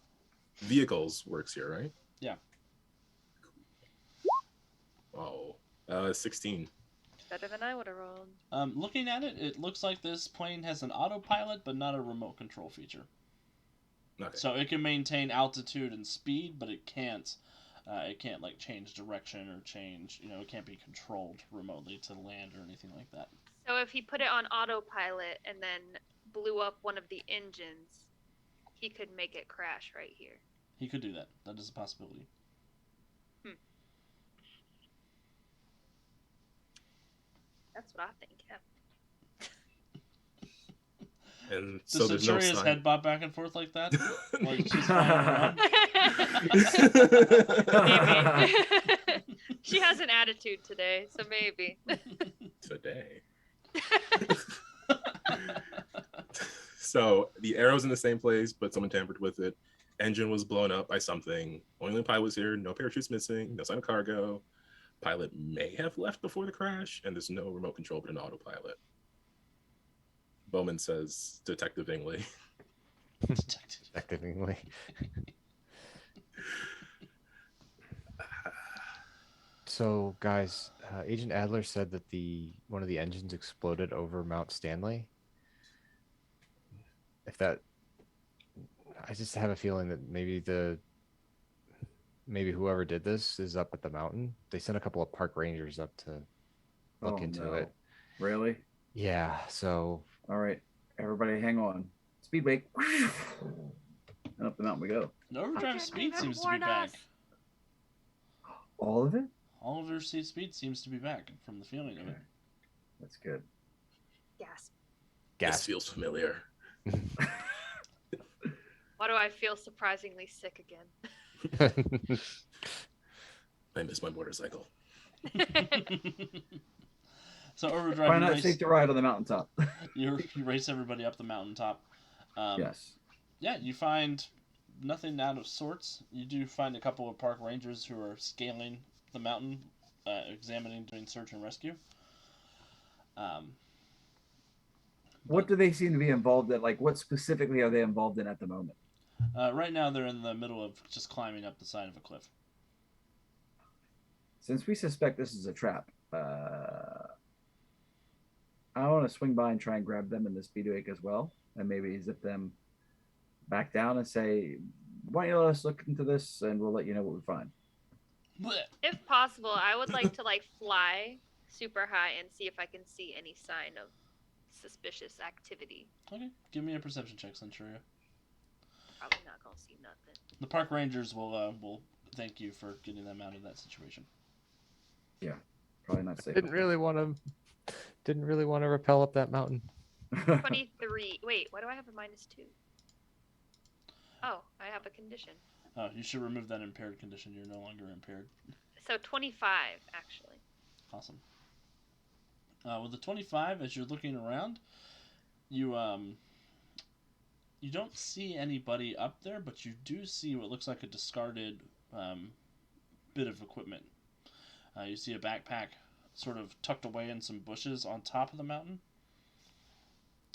Vehicles works here, right? Yeah. Oh, 16. Better than I would have rolled. Looking at it, it looks like this plane has an autopilot, but not a remote control feature. Okay. So it can maintain altitude and speed, but it can't like change direction or change. It can't be controlled remotely to land or anything like that. So if he put it on autopilot and then blew up one of the engines, he could make it crash right here. He could do that. That is a possibility. That's what I think. Yeah. And so Does there's no Centuria's sign. head bob back and forth like that? Like she's flying around? Maybe. She has an attitude today, so maybe. Today. So the arrow's in the same place, but someone tampered with it. Engine was blown up by something. Only pilot was here. No parachutes missing. No sign of cargo. Pilot may have left before the crash, and there's no remote control but an autopilot. Bowman says, Detective Ingley. Detective Ingley. So, guys, Agent Adler said that one of the engines exploded over Mount Stanley. I just have a feeling that maybe whoever did this is up at the mountain. They sent a couple of park rangers up to look into it. Really? Yeah. So. All right, everybody, hang on. Speed brake. And up the mountain we go. No overdrive speed seems to be back. All of it? All of your speed seems to be back from the feeling of it. That's good. Gasp. This feels familiar. Why do I feel surprisingly sick again? I miss my motorcycle. So overdrive. Why not take the ride on the mountaintop? You race everybody up the mountaintop. Yes. Yeah, you find nothing out of sorts. You do find a couple of park rangers who are scaling the mountain, examining, doing search and rescue. What do they seem to be involved in? Like, what specifically are they involved in at the moment? Right now, they're in the middle of just climbing up the side of a cliff. Since we suspect this is a trap, I want to swing by and try and grab them in the speedwake as well, and maybe zip them back down and say, "Why don't you let us look into this, and we'll let you know what we find." If possible, I would like to fly super high and see if I can see any sign of suspicious activity. Okay, give me a perception check, Centuria. Probably not gonna see nothing. The park rangers will thank you for getting them out of that situation. Probably not safe. Didn't really want to rappel up that mountain. 23. Wait, why do I have a -2? Oh, I have a condition. Oh, you should remove that impaired condition. You're no longer impaired. So 25, actually. Awesome. With the 25, as you're looking around, you don't see anybody up there, but you do see what looks like a discarded bit of equipment. You see a backpack sort of tucked away in some bushes on top of the mountain.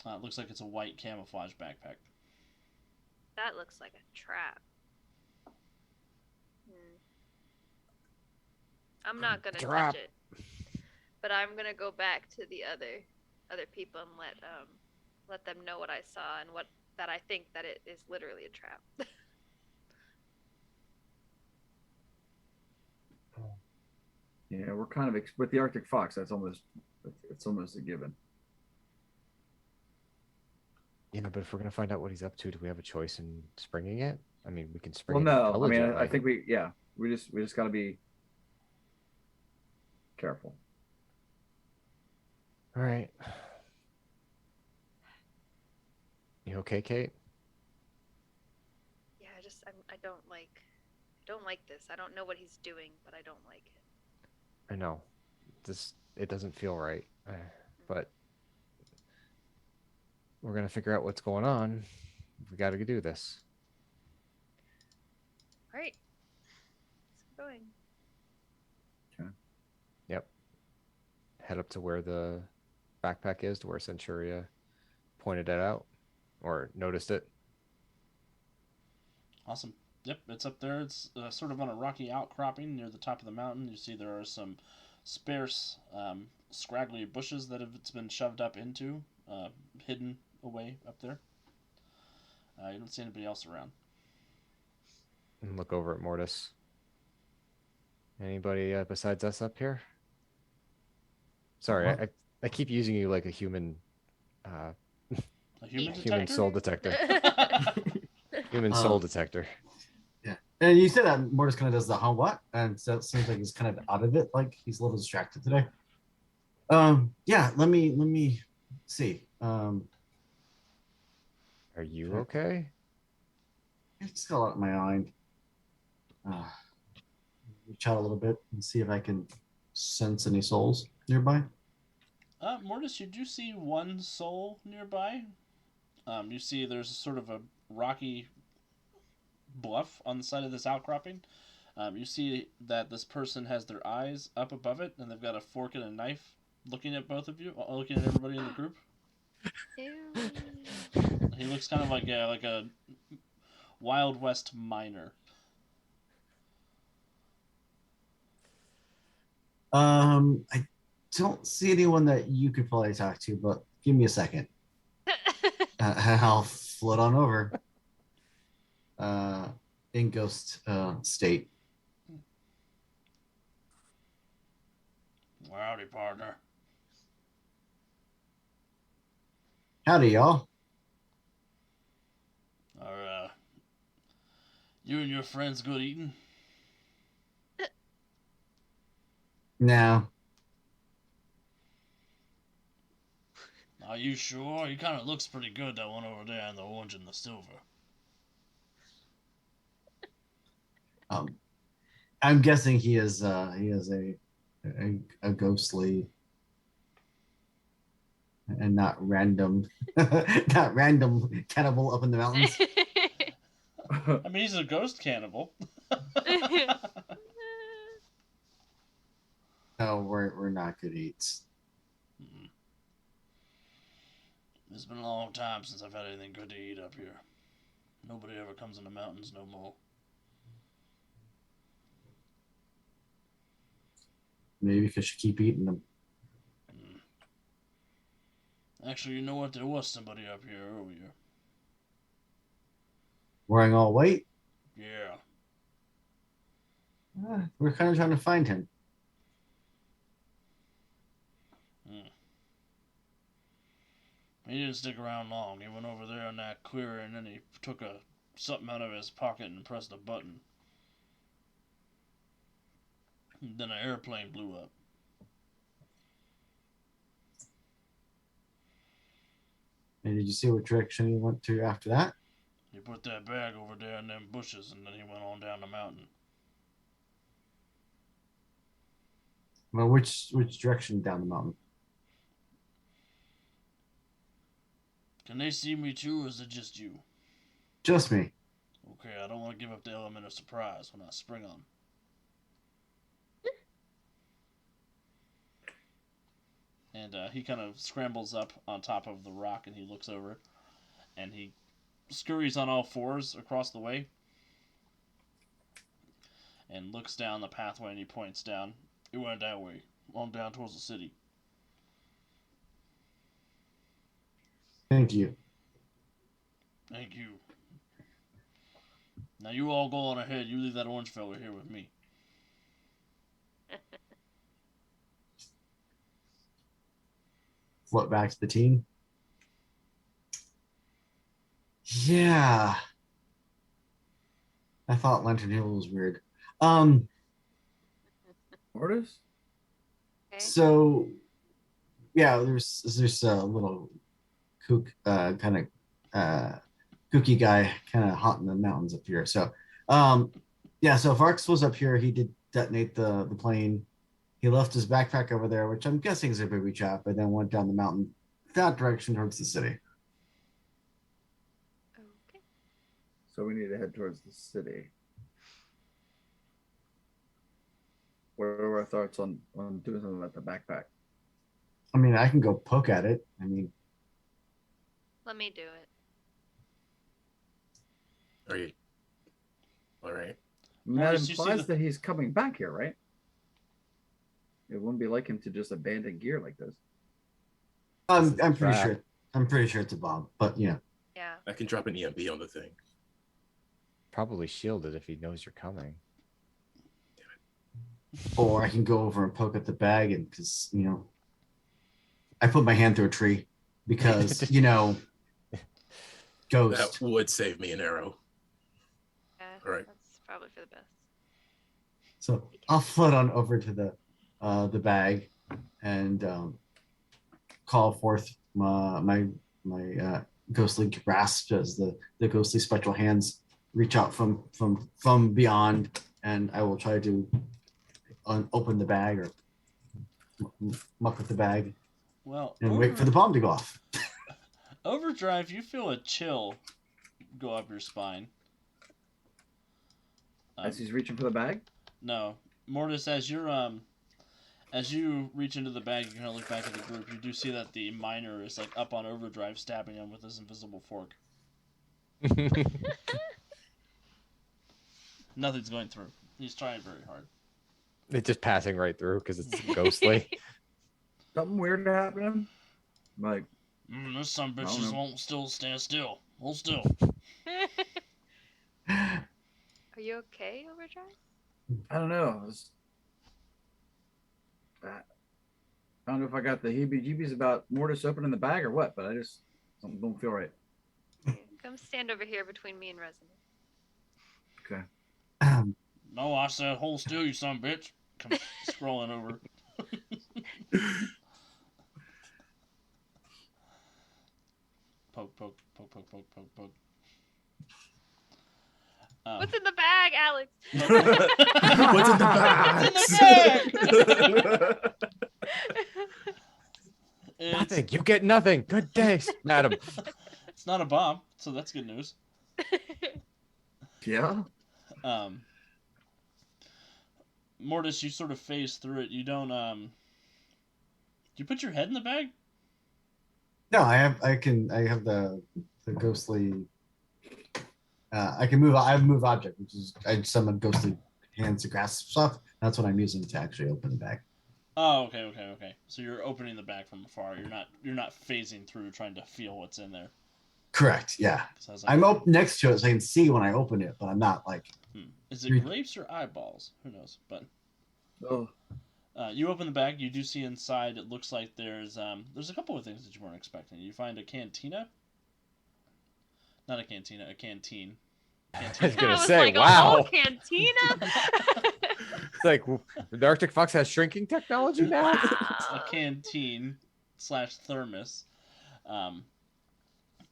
It looks like it's a white camouflage backpack. That looks like a trap. I'm not gonna Trap. touch it, but I'm gonna go back to the other people and let them know what I saw and that I think that it is literally a trap. Yeah, we're kind of with the Arctic fox. It's almost a given. You know, but if we're gonna find out what he's up to, do we have a choice in springing it? I mean, we can spring Well, it. no, I mean, I intelligently. think we just got to be careful. All right. You okay, Kate? Yeah, I don't like this. I don't know what he's doing, but I don't like it. I know. It doesn't feel right, but we're gonna figure out what's going on. We got to do this. All right, let's get going. Yep. Head up to where the backpack is, to where Centuria pointed it out or noticed it. Awesome. Yep, it's up there. It's sort of on a rocky outcropping near the top of the mountain. You see there are some sparse, scraggly bushes that it's been shoved up into, hidden away up there. You don't see anybody else around. And look over at Mortis. Anybody besides us up here? Sorry, I keep using you like a human. A human Human detector? soul detector. Human soul detector. Yeah. And you said that Mortis kind of does the what? And so it seems like he's kind of out of it, like he's a little distracted today. Yeah, let me see. Are you okay? It's got a lot in my mind. Reach out a little bit and see if I can sense any souls nearby. Mortis, you do see one soul nearby. You see there's sort of a rocky bluff on the side of this outcropping. You see that this person has their eyes up above it, and they've got a fork and a knife looking at both of you, looking at everybody in the group. Ew. He looks kind of like a Wild West miner. I don't see anyone that you could probably talk to, but give me a second. I'll float on over. In ghost state. Howdy, partner. Howdy, y'all. Are you and your friends good eating? No. Are you sure? He kind of looks pretty good, that one over there in the orange and the silver. I'm guessing he is a ghostly and not random cannibal up in the mountains. I mean, he's a ghost cannibal. No, we're not good eats. It's been a long time since I've had anything good to eat up here. Nobody ever comes in the mountains no more. Maybe because you keep eating them. Actually, you know what? There was somebody up here earlier. Wearing all white? Yeah. We're kind of trying to find him. He didn't stick around long. He went over there in that clearing and then he took something out of his pocket and pressed a button. Then an airplane blew up. And did you see what direction he went to after that? He put that bag over there in them bushes, and then he went on down the mountain. Well, which direction down the mountain? Can they see me too, or is it just you? Just me. Okay, I don't want to give up the element of surprise when I spring on. And he kind of scrambles up on top of the rock, and he looks over, and he scurries on all fours across the way, and looks down the pathway, and he points down. It went that way, on down towards the city. Thank you. Thank you. Now you all go on ahead. You leave that orange fella here with me. Float back to the team. Yeah. I thought Lantern Hill was weird. Mortis? Okay. So yeah, there's a little kook kind of kooky guy kind of haunting the mountains up here. So yeah, so if Arx was up here, he did detonate the plane. He left his backpack over there, which I'm guessing is a booby trap, and then went down the mountain that direction towards the city. Okay. So we need to head towards the city. What are our thoughts on doing something about the backpack? I mean, I can go poke at it. I mean, Let me do it. Are you? All right. I mean, that Mortis, you see implies the- that he's coming back here, right? It wouldn't be like him to just abandon gear like this. I'm pretty trap. sure. I'm pretty sure it's a bomb, but yeah. Yeah. I can drop an EMP on the thing. Probably shielded if he knows you're coming. Or I can go over and poke at the bag, and because I put my hand through a tree because ghost. That would save me an arrow. Yeah. All right. That's probably for the best. So I'll float on over to the bag and call forth my ghostly grasp as the ghostly spectral hands reach out from beyond, and I will try to open the bag or muck with the bag Well, and wait for the bomb to go off. Overdrive, you feel a chill go up your spine. As he's reaching for the bag? No, Mortis, as you reach into the bag, you kind of look back at the group. You do see that the miner is like up on overdrive, stabbing him with his invisible fork. Nothing's going through. He's trying very hard. It's just passing right through because it's ghostly. Something weird happening? Like, This some I don't bitches know. won't still stand still. Hold still. Are you okay, Overdrive? I don't know. I don't know if I got the heebie-jeebies about Mortis opening the bag or what, but I just don't feel right. Come stand over here between me and Resonant. Okay. No, I said hold still, you son of a bitch. Come scrolling over. Poke, poke, poke, poke, poke, poke, poke. What's in the bag, Alex? What's in the bag? Nothing. You get nothing. Good day, madam. It's not a bomb, so that's good news. Yeah? Mortis, you sort of phase through it. You don't, do you put your head in the bag? No, I have the ghostly. I can move. I have move object, which is I summon ghostly hands to grasp stuff. That's what I'm using to actually open the bag. Oh, okay. So you're opening the bag from afar. You're not phasing through trying to feel what's in there. Correct. Yeah, 'Cause I was like, I'm up next to it, so I can see when I open it, but I'm not like. Is it grapes or eyeballs? Who knows? But Oh, you open the bag. You do see inside. It looks like there's a couple of things that you weren't expecting. You find a cantina. Not a cantina, a canteen. I was gonna I was say, like, wow. a whole cantina? It's like the Arctic Fox has shrinking technology now. A canteen slash thermos.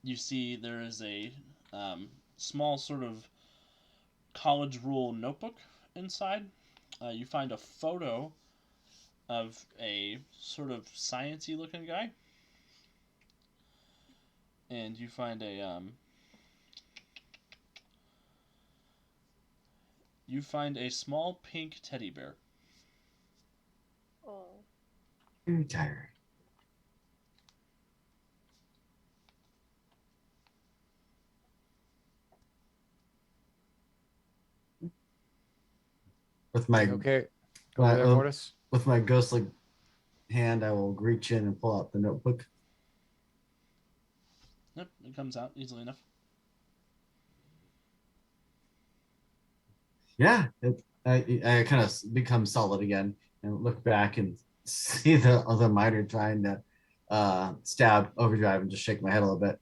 You see there is a small sort of college rule notebook inside. You find a photo of a sort of sciencey looking guy, and you find a small pink teddy bear. Oh. I'm tired. With my Okay, over there, Mortis. with my ghostly hand, I will reach in and pull out the notebook. Yep, it comes out easily enough. Yeah, I kind of become solid again and look back and see the other miner trying to stab Overdrive and just shake my head a little bit.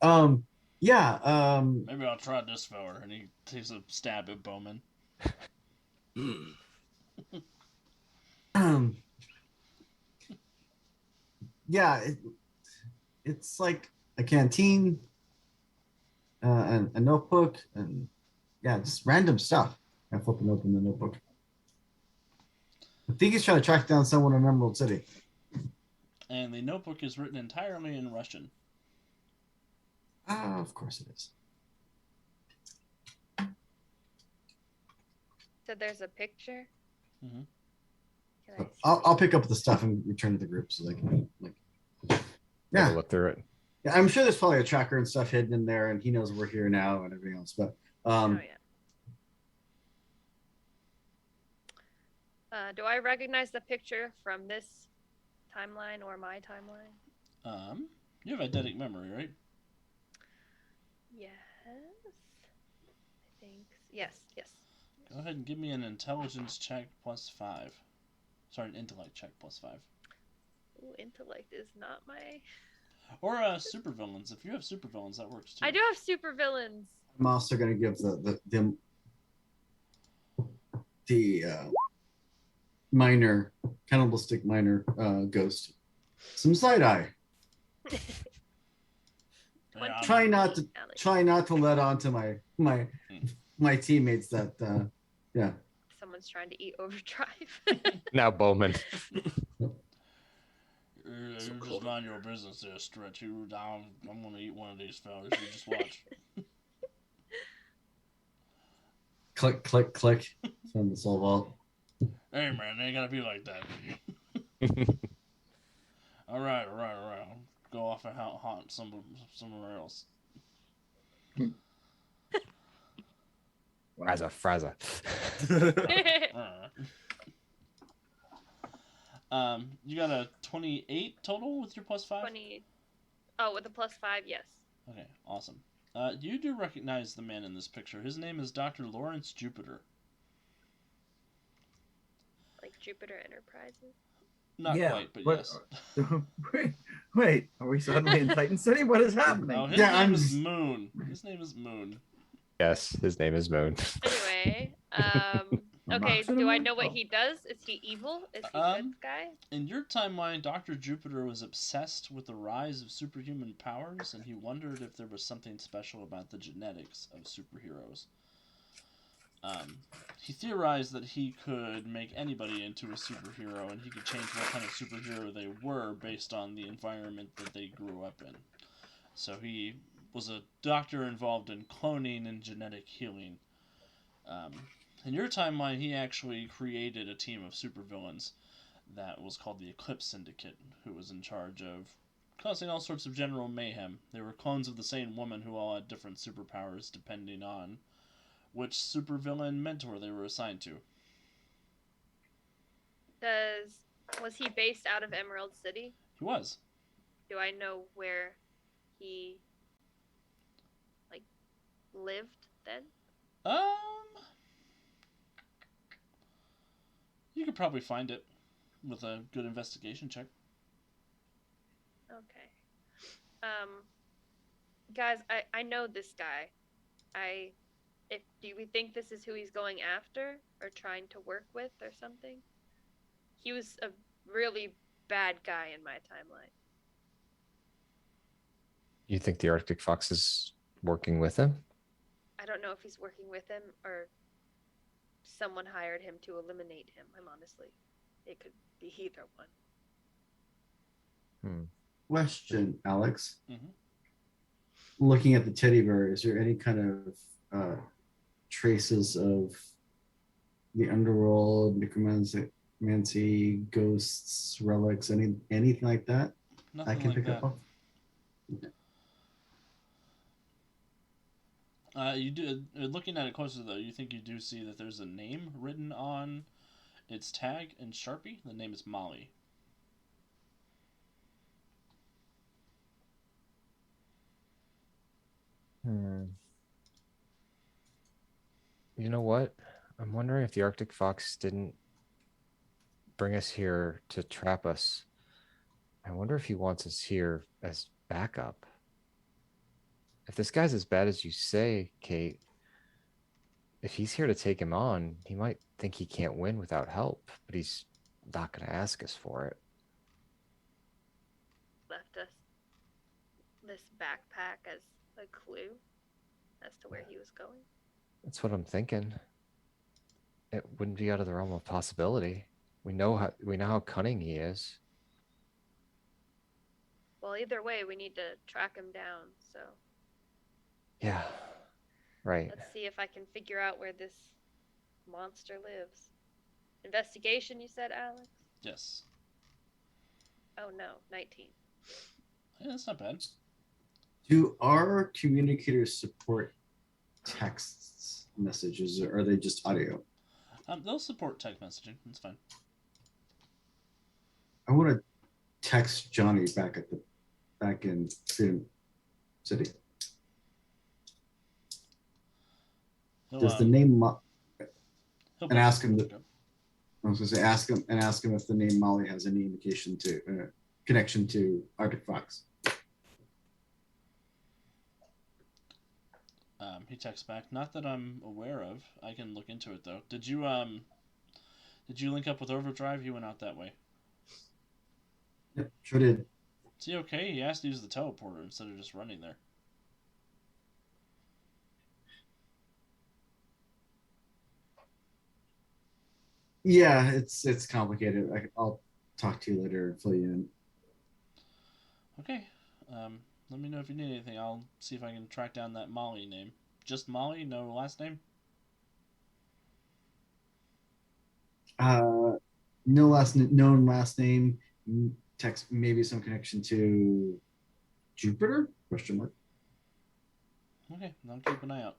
Yeah. Maybe I'll try this fella, and he takes a stab at Bowman. Yeah, it's like a canteen, and a notebook, and yeah, just random stuff. I flip and open the notebook. I think he's trying to track down someone in Emerald City. And the notebook is written entirely in Russian. Ah, of course it is. So there's a picture. Mm-hmm. Can I see I'll pick up the stuff and return to the group so they can Take yeah. a look through it. Yeah, I'm sure there's probably a tracker and stuff hidden in there, and he knows we're here now and everything else. But Oh yeah. Do I recognize the picture from this timeline or my timeline? You have eidetic memory, right? Yes. I think. Yes. Go ahead and give me an intelligence check +5. Sorry, an intellect check +5. Ooh, intellect is not my. Or supervillains. If you have supervillains, that works too. I do have supervillains. I'm also going to give the minor cannibalistic minor ghost some side eye. Yeah, Try not to let on to my teammates that yeah. Someone's trying to eat Overdrive. Now Bowman. You just mind your business there, Stretch. I'm gonna eat one of these fellas. You just watch. Click, click, click. Send the soul vault. Hey man, they ain't gotta be like that. All right. I'll go off and haunt somewhere else. Fraza. You got a 28 total with your +5? 20. Oh, with a +5, yes. Okay, awesome. You do recognize the man in this picture. His name is Dr. Lawrence Jupiter. Like Jupiter Enterprises. Not quite, but yes. Wait, are we suddenly in Titan City? What is happening? No, his name is Moon. His name is Moon. Yes, his name is Moon. Anyway, okay, do I know what he does? Is he evil? Is he good guy? In your timeline, Dr. Jupiter was obsessed with the rise of superhuman powers, and he wondered if there was something special about the genetics of superheroes. He theorized that he could make anybody into a superhero, and he could change what kind of superhero they were based on the environment that they grew up in. So he was a doctor involved in cloning and genetic healing. In your timeline, he actually created a team of supervillains that was called the Eclipse Syndicate, who was in charge of causing all sorts of general mayhem. They were clones of the same woman who all had different superpowers depending on which supervillain mentor they were assigned to. Was he based out of Emerald City? He was. Do I know where he lived then? You could probably find it with a good investigation check. Okay. Guys, I know this guy. If do we think this is who he's going after or trying to work with or something? He was a really bad guy in my timeline. You think the Arctic Fox is working with him? I don't know if he's working with him or someone hired him to eliminate him. I'm honestly, it could be either one. Question, Alex. Mhm. Looking at the teddy bear, is there any kind of traces of the underworld, necromancy, ghosts, relics, anything like that I Nothing can like pick that. up on? You do looking at it closer though. You think you do see that there's a name written on its tag in Sharpie. The name is Molly. You know what? I'm wondering if the Arctic Fox didn't bring us here to trap us. I wonder if he wants us here as backup. If this guy's as bad as you say, Kate, if he's here to take him on, he might think he can't win without help, but he's not going to ask us for it. Left us this backpack as a clue as to where he was going. That's what I'm thinking. It wouldn't be out of the realm of possibility. We know how cunning he is. Well, either way, we need to track him down. So Yeah, right. let's see if I can figure out where this monster lives. Investigation, you said, Alex? Yes. Oh no, 19. Yeah, that's not bad. Do our communicators support texts messages, or are they just audio? They'll support text messaging. That's fine. I want to text Johnny back in Freedom City. He'll, Does the name he'll and ask him okay. I was going to say ask him if the name Molly has any indication to connection to Arctic Fox. He texts back. Not that I'm aware of. I can look into it though. Did you link up with Overdrive? He went out that way. Yep, sure did. Is he okay? He asked to use the teleporter instead of just running there. Yeah, it's complicated. I'll talk to you later and fill you in. Okay. Let me know if you need anything. I'll see if I can track down that Molly name. Just Molly, no last name? No known last name. Text maybe some connection to Jupiter? Question mark. Okay, I'll keep an eye out.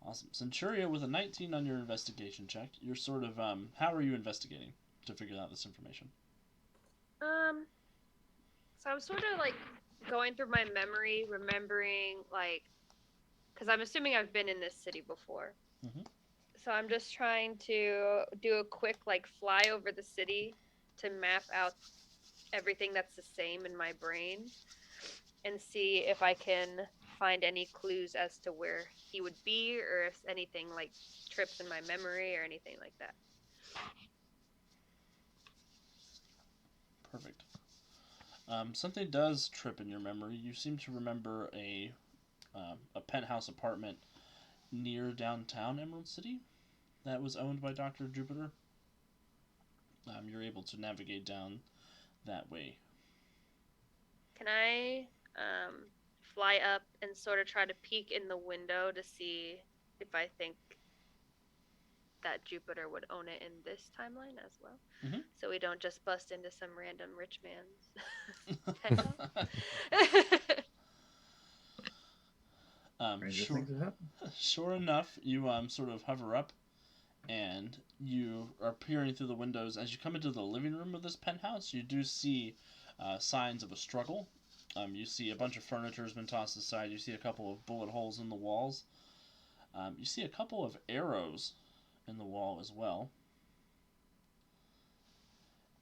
Awesome. Centuria with a 19 on your investigation check. You're sort of, how are you investigating to figure out this information? So I'm sort of like going through my memory, remembering like, because I'm assuming I've been in this city before. Mhm. So I'm just trying to do a quick like fly over the city to map out everything that's the same in my brain and see if I can find any clues as to where he would be or if anything like trips in my memory or anything like that. Perfect. Something does trip in your memory. You seem to remember a penthouse apartment near downtown Emerald City that was owned by Dr. Jupiter. You're able to navigate down that way. Can I fly up and sort of try to peek in the window to see if I think that Jupiter would own it in this timeline as well? Mhm. So we don't just bust into some random rich man's penthouse. Stranger Sure, things have happened. sure enough, you sort of hover up and you are peering through the windows. As you come into the living room of this penthouse, you do see signs of a struggle. You see a bunch of furniture has been tossed aside. You see a couple of bullet holes in the walls. You see a couple of arrows in the wall as well.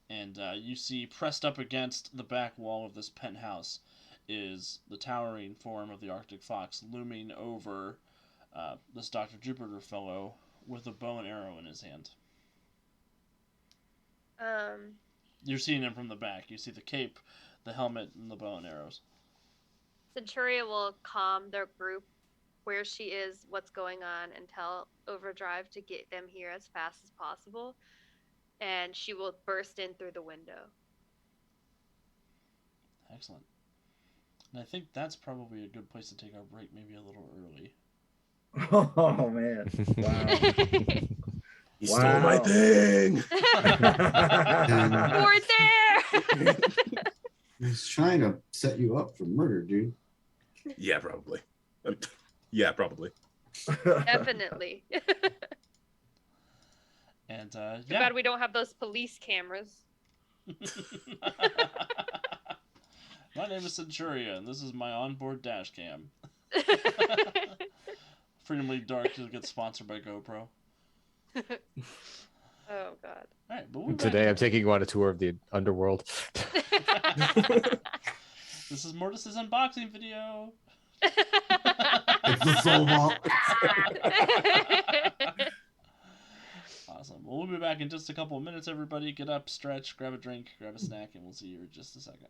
And you see pressed up against the back wall of this penthouse is the towering form of the Arctic Fox looming over this Dr. Jupiter fellow with a bow and arrow in his hand. You're seeing him from the back. You see the cape, the helmet, and the bow and arrows. Centuria will calm their group where she is, what's going on, and tell Overdrive to get them here as fast as possible. And she will burst in through the window. Excellent. And I think that's probably a good place to take our break, maybe a little early. Oh man! Wow. You stole my thing. We're there. He's trying to set you up for murder, dude. Yeah, probably. Yeah, probably. Definitely. And Too yeah. bad we don't have those police cameras. My name is Centuria, and this is my onboard dash cam. Freedomly Dark gets sponsored by GoPro. Oh god. All right, but we'll be Today I'm back. taking you on a tour of the underworld. This is Mortis's unboxing video. It's the soul vault. Awesome. Well, we'll be back in just a couple of minutes, everybody. Get up, stretch, grab a drink, grab a snack, and we'll see you in just a second.